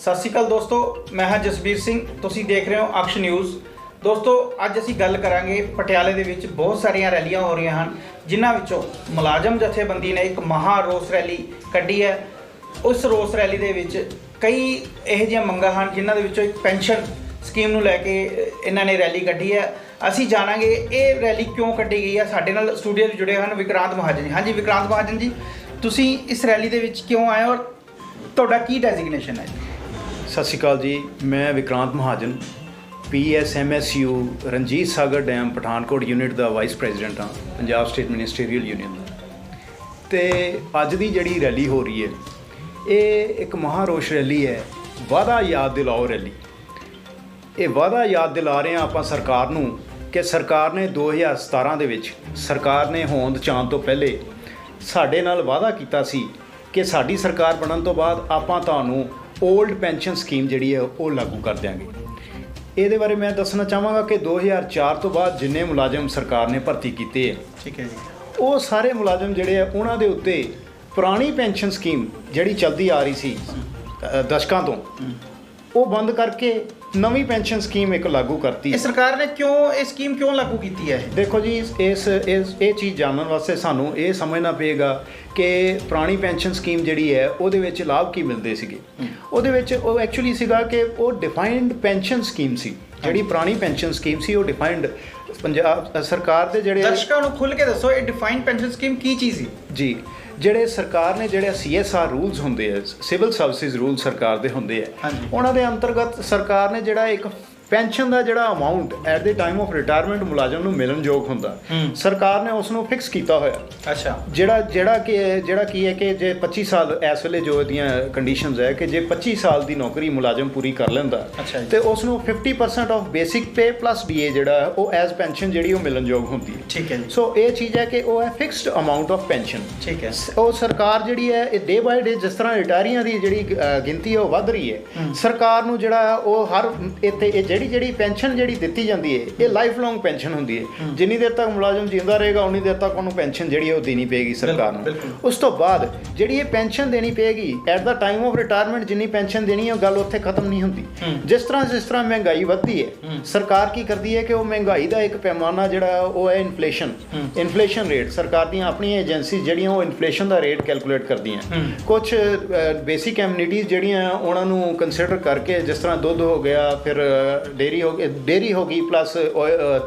ਸਤਿ ਸ਼੍ਰੀ ਅਕਾਲ ਦੋਸਤੋ, ਮੈਂ ਹਾਂ ਜਸਬੀਰ ਸਿੰਘ। ਤੁਸੀਂ ਦੇਖ ਰਹੇ ਹੋ ਅਕਸ਼ ਨਿਊਜ਼। ਦੋਸਤੋ, ਅੱਜ ਅਸੀਂ ਗੱਲ ਕਰਾਂਗੇ ਪਟਿਆਲੇ ਦੇ ਵਿੱਚ ਬਹੁਤ ਸਾਰੀਆਂ ਰੈਲੀਆਂ ਹੋ ਰਹੀਆਂ ਹਨ, ਜਿਨ੍ਹਾਂ ਵਿੱਚੋਂ ਮੁਲਾਜ਼ਮ ਜਥੇਬੰਦੀ ਨੇ ਇੱਕ ਮਹਾ ਰੋਸ ਰੈਲੀ ਕੱਢੀ ਹੈ। ਉਸ ਰੋਸ ਰੈਲੀ ਦੇ ਵਿੱਚ ਕਈ ਇਹੋ ਜਿਹੀਆਂ ਮੰਗਾਂ ਹਨ, ਜਿਨ੍ਹਾਂ ਦੇ ਵਿੱਚੋਂ ਇੱਕ ਪੈਨਸ਼ਨ ਸਕੀਮ ਨੂੰ ਲੈ ਕੇ ਇਹਨਾਂ ਨੇ ਰੈਲੀ ਕੱਢੀ ਹੈ। ਅਸੀਂ ਜਾਣਾਂਗੇ ਇਹ ਰੈਲੀ ਕਿਉਂ ਕੱਢੀ ਗਈ ਹੈ। ਸਾਡੇ ਨਾਲ ਸਟੂਡੀਓ 'ਚ ਜੁੜੇ ਹਨ ਵਿਕਰਾਂਤ ਮਹਾਜਨ ਜੀ। ਹਾਂਜੀ ਵਿਕਰਾਂਤ ਮਹਾਜਨ ਜੀ, ਤੁਸੀਂ ਇਸ ਰੈਲੀ ਦੇ ਵਿੱਚ ਕਿਉਂ ਆਏ ਔਰ ਤੁਹਾਡਾ ਕੀ ਡੈਜ਼ਿਗਨੇਸ਼ਨ ਹੈ? ਸਤਿ ਸ਼੍ਰੀ ਅਕਾਲ ਜੀ, ਮੈਂ Vikrant Mahajan PSMSU Ranjit Sagar dam Pathankot unit ਦਾ ਵਾਈਸ ਪ੍ਰੈਜ਼ੀਡੈਂਟ ਹਾਂ, ਪੰਜਾਬ ਸਟੇਟ ਮਿਨਿਸਟਰੀਅਲ ਯੂਨੀਅਨ ਦਾ। ਅਤੇ ਅੱਜ ਦੀ ਜਿਹੜੀ ਰੈਲੀ ਹੋ ਰਹੀ ਹੈ, ਇਹ ਇੱਕ ਮਹਾਰੋਸ਼ ਰੈਲੀ ਹੈ, ਵਾਅਦਾ ਯਾਦ ਦਿਲਾਓ ਰੈਲੀ। ਇਹ ਵਾਅਦਾ ਯਾਦ ਦਿਲਾ ਰਹੇ ਹਾਂ ਆਪਾਂ ਸਰਕਾਰ ਨੂੰ ਕਿ ਸਰਕਾਰ ਨੇ 2017 ਦੇ ਵਿੱਚ ਸਰਕਾਰ ਨੇ ਹੋਂਦ ਚਾਹੁਣ ਤੋਂ ਪਹਿਲੇ ਸਾਡੇ ਨਾਲ ਵਾਅਦਾ ਕੀਤਾ ਸੀ ਕਿ ਸਾਡੀ ਸਰਕਾਰ ਬਣਨ ਤੋਂ ਬਾਅਦ ਆਪਾਂ ਤੁਹਾਨੂੰ ਓਲਡ ਪੈਨਸ਼ਨ ਸਕੀਮ ਜਿਹੜੀ ਹੈ ਉਹ ਲਾਗੂ ਕਰ ਦਿਆਂਗੇ। ਇਹਦੇ ਬਾਰੇ ਮੈਂ ਦੱਸਣਾ ਚਾਹਾਂਗਾ ਕਿ 2004 ਤੋਂ ਬਾਅਦ ਜਿੰਨੇ ਮੁਲਾਜ਼ਮ ਸਰਕਾਰ ਨੇ ਭਰਤੀ ਕੀਤੇ ਹੈ, ਠੀਕ ਹੈ ਜੀ, ਉਹ ਸਾਰੇ ਮੁਲਾਜ਼ਮ ਜਿਹੜੇ ਆ ਉਹਨਾਂ ਦੇ ਉੱਤੇ ਪੁਰਾਣੀ ਪੈਨਸ਼ਨ ਸਕੀਮ ਜਿਹੜੀ ਚੱਲਦੀ ਆ ਰਹੀ ਸੀ ਦਸ਼ਕਾਂ ਤੋਂ, ਉਹ ਬੰਦ ਕਰਕੇ ਨਵੀਂ ਪੈਨਸ਼ਨ ਸਕੀਮ ਇੱਕ ਲਾਗੂ ਕਰਤੀ। ਇਹ ਸਰਕਾਰ ਨੇ ਕਿਉਂ ਇਹ ਸਕੀਮ ਕਿਉਂ ਲਾਗੂ ਕੀਤੀ ਹੈ? ਦੇਖੋ ਜੀ, ਇਹ ਚੀਜ਼ ਜਾਣਨ ਵਾਸਤੇ ਸਾਨੂੰ ਇਹ ਸਮਝਣਾ ਪਏਗਾ ਕਿ ਪੁਰਾਣੀ ਪੈਨਸ਼ਨ ਸਕੀਮ ਜਿਹੜੀ ਹੈ ਉਹਦੇ ਵਿੱਚ ਲਾਭ ਕੀ ਮਿਲਦੇ ਸੀਗੇ। ਉਹਦੇ ਵਿੱਚ ਉਹ ਐਕਚੁਅਲੀ ਸੀਗਾ ਕਿ ਉਹ ਡਿਫਾਈਨਡ ਪੈਨਸ਼ਨ ਸਕੀਮ ਸੀ। ਜਿਹੜੀ ਪੁਰਾਣੀ ਪੈਨਸ਼ਨ ਸਕੀਮ ਸੀ ਉਹ ਡਿਫਾਈਨਡ ਪੰਜਾਬ ਸਰਕਾਰ ਦੇ ਜਿਹੜੇ ਦਰਸ਼ਕਾਂ ਨੂੰ ਖੁੱਲ੍ਹ ਕੇ ਦੱਸੋ, ਇਹ ਡਿਫਾਈਨਡ ਪੈਨਸ਼ਨ ਸਕੀਮ ਕੀ ਚੀਜ਼ ਸੀ? ਜੀ, ਜਿਹੜੇ ਸਰਕਾਰ ਨੇ ਜਿਹੜੇ CSR ਰੂਲਸ ਹੁੰਦੇ ਆ, ਸਿਵਲ ਸਰਵਿਸਿਜ਼ ਰੂਲ ਸਰਕਾਰ ਦੇ ਹੁੰਦੇ ਆ, ਉਹਨਾਂ ਦੇ ਅੰਤਰਗਤ ਸਰਕਾਰ ਨੇ ਜਿਹੜਾ ਇੱਕ ਪੈਨਸ਼ਨ ਦਾ ਜਿਹੜਾ ਅਮਾਊਂਟ ਐਟ ਦੇ ਟਾਈਮ ਆਫ ਰਿਟਾਇਰਮੈਂਟ ਮੁਲਾਜ਼ਮ ਨੂੰ ਮਿਲਣਯੋਗ ਹੁੰਦਾ, ਸਰਕਾਰ ਨੇ ਉਸ ਨੂੰ ਫਿਕਸ ਕੀਤਾ ਹੋਇਆ। ਅੱਛਾ, ਜਿਹੜਾ ਕੀ ਹੈ ਕਿ ਜੇ 25 ਸਾਲ ਇਸ ਵੇਲੇ ਜੋ ਇਹਦੀਆਂ ਕੰਡੀਸ਼ਨਸ ਹੈ ਕਿ ਜੇ 25 ਸਾਲ ਦੀ ਨੌਕਰੀ ਮੁਲਾਜ਼ਮ ਪੂਰੀ ਕਰ ਲੈਂਦਾ ਤੇ ਉਸ ਨੂੰ 50% of basic pay plus DA ਜਿਹੜਾ ਉਹ ਐਜ਼ ਪੈਨਸ਼ਨ ਜਿਹੜੀ ਉਹ ਮਿਲਣਯੋਗ ਹੁੰਦੀ ਹੈ। ਠੀਕ ਹੈ ਜੀ। ਸੋ ਇਹ ਚੀਜ਼ ਹੈ ਕਿ ਉਹ ਹੈ ਫਿਕਸਡ ਅਮਾਊਂਟ ਆਫ ਪੈਨਸ਼ਨ। ਠੀਕ ਹੈ। ਉਹ ਸਰਕਾਰ ਜਿਹੜੀ ਹੈ ਇਹ ਡੇ ਬਾਏ ਡੇ ਜਿਸ ਤਰ੍ਹਾਂ ਰਿਟਾਇਰੀਆਂ ਦੀ ਜਿਹੜੀ ਗਿਣਤੀ ਹੈ ਉਹ ਵੱਧ ਰਹੀ ਹੈ, ਸਰਕਾਰ ਨੂੰ ਜਿਹੜਾ ਉਹ ਹਰ ਇੱਥੇ ਇਹ ਜਿਹੜੀ ਪੈਨਸ਼ਨ ਜਿਹੜੀ ਦਿੱਤੀ ਜਾਂਦੀ ਹੈ ਇਹ ਲਾਈਫ ਲੌਂਗ ਪੈਨਸ਼ਨ ਹੁੰਦੀ ਹੈ। ਜਿੰਨੀ ਦੇਰ ਤੱਕ ਮੁਲਾਜ਼ਮ ਜਿੰਦਾ ਰਹੇਗਾ ਉਨੀ ਦੇਰ ਤੱਕ ਉਹਨੂੰ ਪੈਨਸ਼ਨ ਜਿਹੜੀ ਹੈ ਉਹ ਦੇਣੀ ਪਏਗੀ ਸਰਕਾਰ ਨੂੰ। ਉਸ ਤੋਂ ਬਾਅਦ ਜਿਹੜੀ ਇਹ ਪੈਨਸ਼ਨ ਦੇਣੀ ਪਏਗੀ at the time of retirement, ਜਿੰਨੀ ਪੈਨਸ਼ਨ ਦੇਣੀ ਹੈ ਉਹ ਗੱਲ ਉੱਥੇ ਖਤਮ ਨਹੀਂ ਹੁੰਦੀ। ਜਿਸ ਤਰ੍ਹਾਂ ਮਹਿੰਗਾਈ ਵੱਧਦੀ ਹੈ, ਸਰਕਾਰ ਕੀ ਕਰਦੀ ਹੈ ਕਿ ਉਹ ਮਹਿੰਗਾਈ ਦਾ ਇੱਕ ਪੈਮਾਨਾ ਜਿਹੜਾ ਉਹ ਹੈ ਇਨਫਲੇਸ਼ਨ ਰੇਟ। ਸਰਕਾਰ ਦੀਆਂ ਆਪਣੀਆਂ ਏਜੰਸੀ ਜਿਹੜੀਆਂ ਉਹ ਇਨਫਲੇਸ਼ਨ ਦਾ ਰੇਟ ਕੈਲਕੂਲੇਟ ਕਰਦੀਆਂ। ਕੁਛ ਬੇਸਿਕ ਐਮਿਨਿਟੀਜ਼ ਜਿਹੜੀਆਂ ਉਹਨਾਂ ਨੂੰ ਕੰਸੀਡਰ ਕਰਕੇ, ਜਿਸ ਤਰ੍ਹਾਂ ਦੁੱਧ ਹੋ ਗਿਆ, ਫਿਰ ਡੇਅਰੀ ਹੋ ਗਈ, ਪਲੱਸ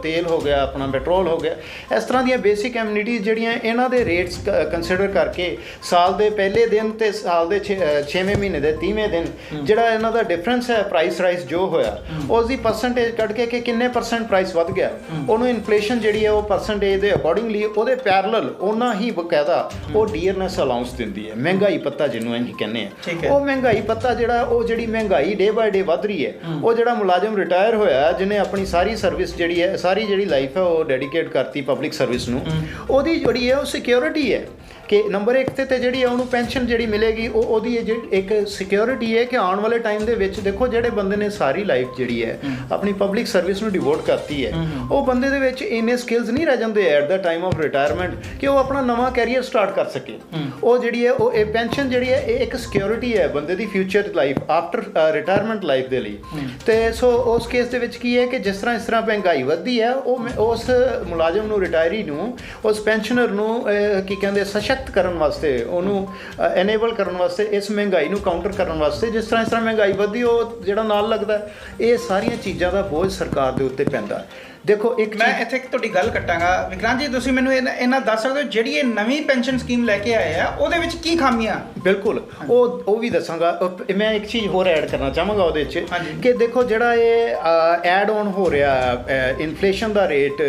ਤੇਲ ਹੋ ਗਿਆ, ਆਪਣਾ ਪੈਟਰੋਲ ਹੋ ਗਿਆ, ਇਸ ਤਰ੍ਹਾਂ ਦੀਆਂ ਬੇਸਿਕ ਐਮਿਨਿਟੀਜ਼ ਜਿਹੜੀਆਂ ਇਹਨਾਂ ਦੇ ਰੇਟਸ ਕੰਸੀਡਰ ਕਰਕੇ ਸਾਲ ਦੇ ਪਹਿਲੇ ਦਿਨ ਤੇ ਸਾਲ ਦੇ 6ਵੇਂ ਮਹੀਨੇ ਦੇ 30ਵੇਂ ਦਿਨ ਜਿਹੜਾ ਇਹਨਾਂ ਦਾ ਡਿਫਰੈਂਸ ਹੈ ਪ੍ਰਾਈਸ ਰਾਈਜ਼ ਜੋ ਹੋਇਆ, ਉਸ ਦੀ ਪਰਸੈਂਟੇਜ ਕੱਢ ਕੇ ਕਿ ਕਿੰਨੇ ਪਰਸੈਂਟ ਪ੍ਰਾਈਸ ਵੱਧ ਗਿਆ, ਉਹਨੂੰ ਇਨਫਲੇਸ਼ਨ ਜਿਹੜੀ ਹੈ ਉਹ ਪਰਸੈਂਟੇਜ ਦੇ ਅਕੋਰਡਿੰਗਲੀ ਉਹਦੇ ਪੈਰਲਲ ਉਹਨਾਂ ਹੀ ਬਕਾਇਦਾ ਉਹ ਡੀਅਰਨੈਸ ਅਲਾਊਂਸ ਦਿੰਦੀ ਹੈ। ਮਹਿੰਗਾਈ ਭੱਤਾ ਜਿਹਨੂੰ ਅਸੀਂ ਕਹਿੰਦੇ ਹਾਂ, ਉਹ ਮਹਿੰਗਾਈ ਭੱਤਾ ਜਿਹੜਾ ਉਹ ਜਿਹੜੀ ਮਹਿੰਗਾਈ ਡੇ ਬਾਏ ਡੇ ਵੱਧ ਰਹੀ ਹੈ, ਉਹ ਜਿਹੜਾ ਮੁਲਾਜ਼ਮ ਰਿਟਾਇਰ ਹੋਇਆ ਜਿਹਨੇ ਆਪਣੀ ਸਾਰੀ ਸਰਵਿਸ ਜਿਹੜੀ ਹੈ, ਸਾਰੀ ਜਿਹੜੀ ਲਾਈਫ ਹੈ ਉਹ ਡੈਡੀਕੇਟ ਕਰਤੀ ਪਬਲਿਕ ਸਰਵਿਸ ਨੂੰ, ਉਹਦੀ ਜਿਹੜੀ ਹੈ ਉਹ ਸਿਕਿਉਰਿਟੀ ਹੈ ਕਿ ਨੰਬਰ 1 ਤੇ ਜਿਹੜੀ ਹੈ ਉਹਨੂੰ ਪੈਨਸ਼ਨ ਜਿਹੜੀ ਮਿਲੇਗੀ ਉਹ ਉਹਦੀ ਇੱਕ ਸਿਕਿਉਰਿਟੀ ਹੈ ਕਿ ਆਉਣ ਵਾਲੇ ਟਾਈਮ ਦੇ ਵਿੱਚ ਦੇਖੋ ਜਿਹੜੇ ਬੰਦੇ ਨੇ ਸਾਰੀ ਲਾਈਫ ਜਿਹੜੀ ਹੈ ਆਪਣੀ ਪਬਲਿਕ ਸਰਵਿਸ ਨੂੰ ਡਿਵੋਟ ਕਰਤੀ ਹੈ, ਉਹ ਬੰਦੇ ਦੇ ਵਿੱਚ ਇੰਨੇ ਸਕਿੱਲਸ ਨਹੀਂ ਰਹਿ ਜਾਂਦੇ at the time of retirement ਕਿ ਉਹ ਆਪਣਾ ਨਵਾਂ ਕੈਰੀਅਰ ਸਟਾਰਟ ਕਰ ਸਕੇ। ਉਹ ਜਿਹੜੀ ਹੈ ਉਹ ਇਹ ਪੈਨਸ਼ਨ ਜਿਹੜੀ ਹੈ ਇਹ ਇੱਕ ਸਿਕਿਉਰਿਟੀ ਹੈ ਬੰਦੇ ਦੀ future life after retirement life ਦੇ ਲਈ। ਅਤੇ ਸੋ ਉਸ ਕੇਸ ਦੇ ਵਿੱਚ ਕੀ ਹੈ ਕਿ ਜਿਸ ਤਰ੍ਹਾਂ ਮਹਿੰਗਾਈ ਵੱਧਦੀ ਹੈ, ਉਹ ਉਸ ਮੁਲਾਜ਼ਮ ਨੂੰ, ਰਿਟਾਇਰੀ ਨੂੰ, ਉਸ ਪੈਨਸ਼ਨਰ ਨੂੰ ਕੀ ਕਹਿੰਦੇ ਸਸ਼ਕਤ ਕਰਨ ਵਾਸਤੇ, ਉਹਨੂੰ ਐਨੇਬਲ ਕਰਨ ਵਾਸਤੇ, ਇਸ ਮਹਿੰਗਾਈ ਨੂੰ ਕਾਊਂਟਰ ਕਰਨ ਵਾਸਤੇ ਜਿਸ ਤਰ੍ਹਾਂ ਮਹਿੰਗਾਈ ਵੱਧਦੀ ਉਹ ਜਿਹੜਾ ਨਾਲ ਲੱਗਦਾ, ਇਹ ਸਾਰੀਆਂ ਚੀਜ਼ਾਂ ਦਾ ਬੋਝ ਸਰਕਾਰ ਦੇ ਉੱਤੇ ਪੈਂਦਾ। ਦੇਖੋ, ਮੈਂ ਇੱਥੇ ਤੁਹਾਡੀ ਗੱਲ ਕੱਟਾਂਗਾ ਵਿਕਰਾਂਤ ਜੀ, ਤੁਸੀਂ ਮੈਨੂੰ ਇਹਨਾਂ ਦੱਸ ਸਕਦੇ ਹੋ ਜਿਹੜੀ ਇਹ ਨਵੀਂ ਪੈਨਸ਼ਨ ਸਕੀਮ ਲੈ ਕੇ ਆਏ ਆ ਉਹਦੇ ਵਿੱਚ ਕੀ ਖਾਮੀਆਂ? ਬਿਲਕੁਲ, ਉਹ ਵੀ ਦੱਸਾਂਗਾ। ਮੈਂ ਇੱਕ ਚੀਜ਼ ਹੋਰ ਐਡ ਕਰਨਾ ਚਾਹਾਂਗਾ ਉਹਦੇ 'ਚ ਕਿ ਦੇਖੋ ਜਿਹੜਾ ਇਹ ਐਡ ਔਨ ਹੋ ਰਿਹਾ, ਇਨਫਲੇਸ਼ਨ ਦਾ ਰੇਟ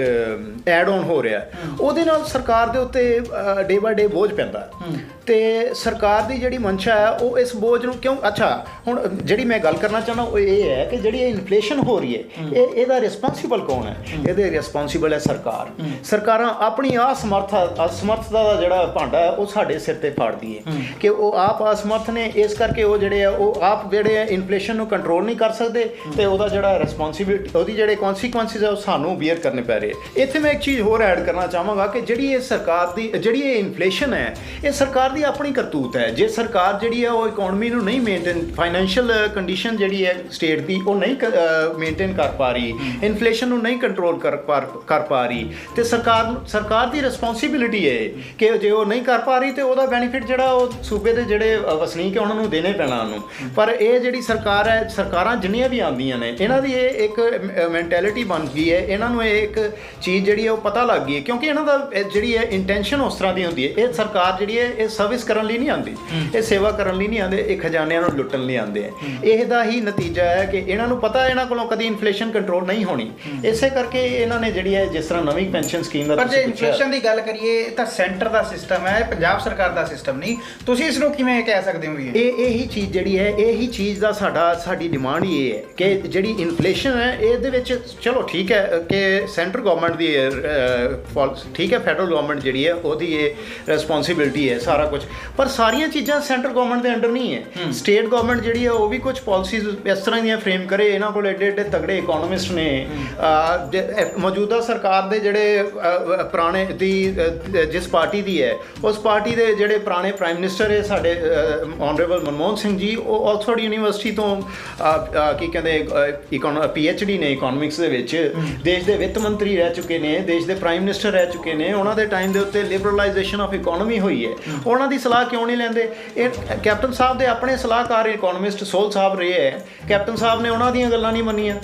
ਐਡ ਔਨ ਹੋ ਰਿਹਾ, ਉਹਦੇ ਨਾਲ ਸਰਕਾਰ ਦੇ ਉੱਤੇ ਡੇ ਬਾਏ ਡੇ ਬੋਝ ਪੈਂਦਾ। ਅਤੇ ਸਰਕਾਰ ਦੀ ਜਿਹੜੀ ਮਨਸ਼ਾ ਹੈ ਉਹ ਇਸ ਬੋਝ ਨੂੰ ਕਿਉਂ ਹੁਣ ਜਿਹੜੀ ਮੈਂ ਗੱਲ ਕਰਨਾ ਚਾਹੁੰਦਾ ਉਹ ਇਹ ਹੈ ਕਿ ਜਿਹੜੀ ਇਨਫਲੇਸ਼ਨ ਹੋ ਰਹੀ ਹੈ ਇਹਦਾ ਰਿਸਪੌਂਸੀਬਲ ਕੌਣ ਹੈ? ਇਹਦੇ ਰਿਸਪੌਂਸੀਬਲ ਹੈ ਸਰਕਾਰ। ਸਰਕਾਰਾਂ ਆਪਣੀ ਅਸਮਰਥਤਾ ਦਾ ਜਿਹੜਾ ਭਾਂਡਾ ਹੈ ਉਹ ਸਾਡੇ ਸਿਰ ਤੇ ਫਾੜਦੀ ਹੈ ਕਿ ਉਹ ਆਪ ਅਸਮਰਥ ਨੇ, ਇਸ ਕਰਕੇ ਉਹ ਜਿਹੜੇ ਆ ਉਹ ਆਪ ਜਿਹੜੇ ਆ ਇਨਫਲੇਸ਼ਨ ਨੂੰ ਕੰਟਰੋਲ ਨਹੀਂ ਕਰ ਸਕਦੇ ਅਤੇ ਉਹਦਾ ਜਿਹੜਾ ਰਿਸਪੌਂਸੀਬਿਲਿਟੀ, ਉਹਦੀ ਜਿਹੜੇ ਕੌਨਸੀਕੁਐਂਸਿਸ ਹੈ ਉਹ ਸਾਨੂੰ ਬੀਅਰ ਕਰਨੇ ਪੈ ਰਹੇ। ਇੱਥੇ ਮੈਂ ਇੱਕ ਚੀਜ਼ ਹੋਰ ਐਡ ਕਰਨਾ ਚਾਹਾਂਗਾ ਕਿ ਜਿਹੜੀ ਇਹ ਸਰਕਾਰ ਦੀ ਜਿਹੜੀ ਇਹ ਇਨਫਲੇਸ਼ਨ ਹੈ ਇਹ ਸਰਕਾਰ ਦੀ ਦੀ ਆਪਣੀ ਕਰਤੂਤ ਹੈ। ਜੇ ਸਰਕਾਰ ਜਿਹੜੀ ਹੈ ਉਹ ਇਕਨੋਮੀ ਨੂੰ ਨਹੀਂ ਮੇਨਟੇਨ, ਫਾਈਨੈਂਸ਼ੀਅਲ ਕੰਡੀਸ਼ਨ ਜਿਹੜੀ ਹੈ ਸਟੇਟ ਦੀ ਉਹ ਨਹੀਂ ਮੇਨਟੇਨ ਕਰ ਪਾ ਰਹੀ, ਇਨਫਲੇਸ਼ਨ ਨੂੰ ਨਹੀਂ ਕੰਟਰੋਲ ਕਰ ਪਾ ਰਹੀ, ਤੇ ਸਰਕਾਰ ਦੀ ਰਿਸਪੌਂਸਿਬਿਲਿਟੀ ਹੈ ਕਿ ਜੇ ਉਹ ਨਹੀਂ ਕਰ ਪਾ ਰਹੀ ਤੇ ਉਹਦਾ ਬੈਨੀਫਿਟ ਜਿਹੜਾ ਉਹ ਸੂਬੇ ਦੇ ਜਿਹੜੇ ਵਸਨੀਕ ਹੈ ਉਹਨਾਂ ਨੂੰ ਦੇਣੇ ਪੈਣਾ ਉਹਨੂੰ। ਪਰ ਇਹ ਜਿਹੜੀ ਸਰਕਾਰ ਹੈ, ਸਰਕਾਰਾਂ ਜਿੰਨੀਆਂ ਵੀ ਆਉਂਦੀਆਂ ਨੇ, ਇਹਨਾਂ ਦੀ ਇਹ ਇੱਕ ਮੈਂਟੈਲਿਟੀ ਬਣ ਗਈ ਹੈ, ਇਹਨਾਂ ਨੂੰ ਇਹ ਇੱਕ ਚੀਜ਼ ਜਿਹੜੀ ਹੈ ਉਹ ਪਤਾ ਲੱਗ ਗਈ ਹੈ, ਕਿਉਂਕਿ ਇਹਨਾਂ ਦਾ ਜਿਹੜੀ ਹੈ ਇੰਟੈਂਸ਼ਨ ਉਸ ਤਰ੍ਹਾਂ ਦੀ ਹੁੰਦੀ ਹੈ। ਇਹ ਸਰਕਾਰ ਜਿਹੜੀ ਹੈ ਇਹ ਸਰਵਿਸ ਕਰਨ ਲਈ ਨਹੀਂ ਆਉਂਦੀ, ਇਹ ਸੇਵਾ ਕਰਨ ਲਈ ਨਹੀਂ ਆਉਂਦੇ, ਇਹ ਖਜ਼ਾਨਿਆਂ ਨੂੰ ਲੁੱਟਣ ਲਈ ਆਉਂਦੇ ਆ। ਇਹਦਾ ਹੀ ਨਤੀਜਾ ਹੈ ਕਿ ਇਹਨਾਂ ਨੂੰ ਪਤਾ ਇਹਨਾਂ ਕੋਲੋਂ ਕਦੀ ਇਨਫਲੇਸ਼ਨ ਕੰਟਰੋਲ ਨਹੀਂ ਹੋਣੀ, ਇਸੇ ਕਰਕੇ ਇਹਨਾਂ ਨੇ ਜਿਹੜੀ ਹੈ ਜਿਸ ਤਰ੍ਹਾਂ ਨਵੀਂ ਪੈਨਸ਼ਨ ਸਕੀਮ ਦਾ ਪਰ ਜੇ ਇਨਫਲੇਸ਼ਨ ਦੀ ਗੱਲ ਕਰੀਏ ਤਾਂ ਸੈਂਟਰ ਦਾ ਸਿਸਟਮ ਹੈ, ਪੰਜਾਬ ਸਰਕਾਰ ਦਾ ਸਿਸਟਮ ਨਹੀਂ। ਤੁਸੀਂ ਇਸ ਨੂੰ ਕਿਵੇਂ ਕਹਿ ਸਕਦੇ ਹੋ? ਇਹੀ ਚੀਜ਼ ਜਿਹੜੀ ਹੈ, ਇਹੀ ਚੀਜ਼ ਦਾ ਸਾਡੀ ਡਿਮਾਂਡ ਹੀ ਇਹ ਹੈ ਕਿ ਜਿਹੜੀ ਇਨਫਲੇਸ਼ਨ ਹੈ ਇਹਦੇ ਵਿੱਚ ਚਲੋ ਠੀਕ ਹੈ ਕਿ ਸੈਂਟਰ ਗਵਰਨਮੈਂਟ ਦੀ ਠੀਕ ਹੈ, ਫੈਡਰਲ ਗਵਰਨਮੈਂਟ ਜਿਹੜੀ ਹੈ ਉਹਦੀ ਇਹ ਰਿਸਪੌਂਸਿਬਿਲਿਟੀ ਹੈ ਸਾਰਾ ਕੁਝ, ਪਰ ਸਾਰੀਆਂ ਚੀਜ਼ਾਂ ਸੈਂਟਰ ਗਵਰਨਮੈਂਟ ਦੇ ਅੰਡਰ ਨਹੀਂ ਹੈ। ਸਟੇਟ ਗਵਰਨਮੈਂਟ ਜਿਹੜੀ ਹੈ ਉਹ ਵੀ ਕੁਝ ਪਾਲਿਸੀਜ਼ ਇਸ ਤਰ੍ਹਾਂ ਦੀਆਂ ਫਰੇਮ ਕਰੇ। ਇਹਨਾਂ ਕੋਲ ਏਡੇ ਏਡੇ ਤਗੜੇ ਇਕੋਨੋਮਿਸਟ ਨੇ। ਮੌਜੂਦਾ ਸਰਕਾਰ ਦੇ ਜਿਹੜੇ ਪੁਰਾਣੇ ਦੀ ਜਿਸ ਪਾਰਟੀ ਦੀ ਹੈ ਉਸ ਪਾਰਟੀ ਦੇ ਜਿਹੜੇ ਪੁਰਾਣੇ ਪ੍ਰਾਈਮ ਮਿਨਿਸਟਰ ਹੈ ਸਾਡੇ ਆਨਰੇਬਲ ਮਨਮੋਹਨ ਸਿੰਘ ਜੀ, ਉਹ ਆਕਸਫੋਰਡ ਯੂਨੀਵਰਸਿਟੀ ਤੋਂ ਕੀ ਕਹਿੰਦੇ PhD ਨੇ ਇਕੋਨੋਮਿਕਸ ਦੇ ਵਿੱਚ, ਦੇਸ਼ ਦੇ ਵਿੱਤ ਮੰਤਰੀ ਰਹਿ ਚੁੱਕੇ ਨੇ, ਦੇਸ਼ ਦੇ ਪ੍ਰਾਈਮ ਮਿਨਿਸਟਰ ਰਹਿ ਚੁੱਕੇ ਨੇ। ਉਹਨਾਂ ਦੇ ਟਾਈਮ ਦੇ ਉੱਤੇ ਲਿਬਰਲਾਈਜੇਸ਼ਨ ਆਫ ਇਕੋਨੋਮੀ ਹੋਈ ਹੈ, ਉਹਨਾਂ ਦੀ ਸਲਾਹ ਕਿਉਂ ਨਹੀਂ ਲੈਂਦੇ? ਇਹ ਕੈਪਟਨ ਸਾਹਿਬ ਦੇ ਆਪਣੇ ਸਲਾਹਕਾਰ ਇਕੋਨੋਮਿਸਟ ਸੋਲ ਸਾਹਿਬ ਰਹੇ ਹੈ, ਕੈਪਟਨ ਸਾਹਿਬ ਨੇ ਉਹਨਾਂ ਦੀਆਂ ਗੱਲਾਂ ਨਹੀਂ ਮੰਨੀਆਂ।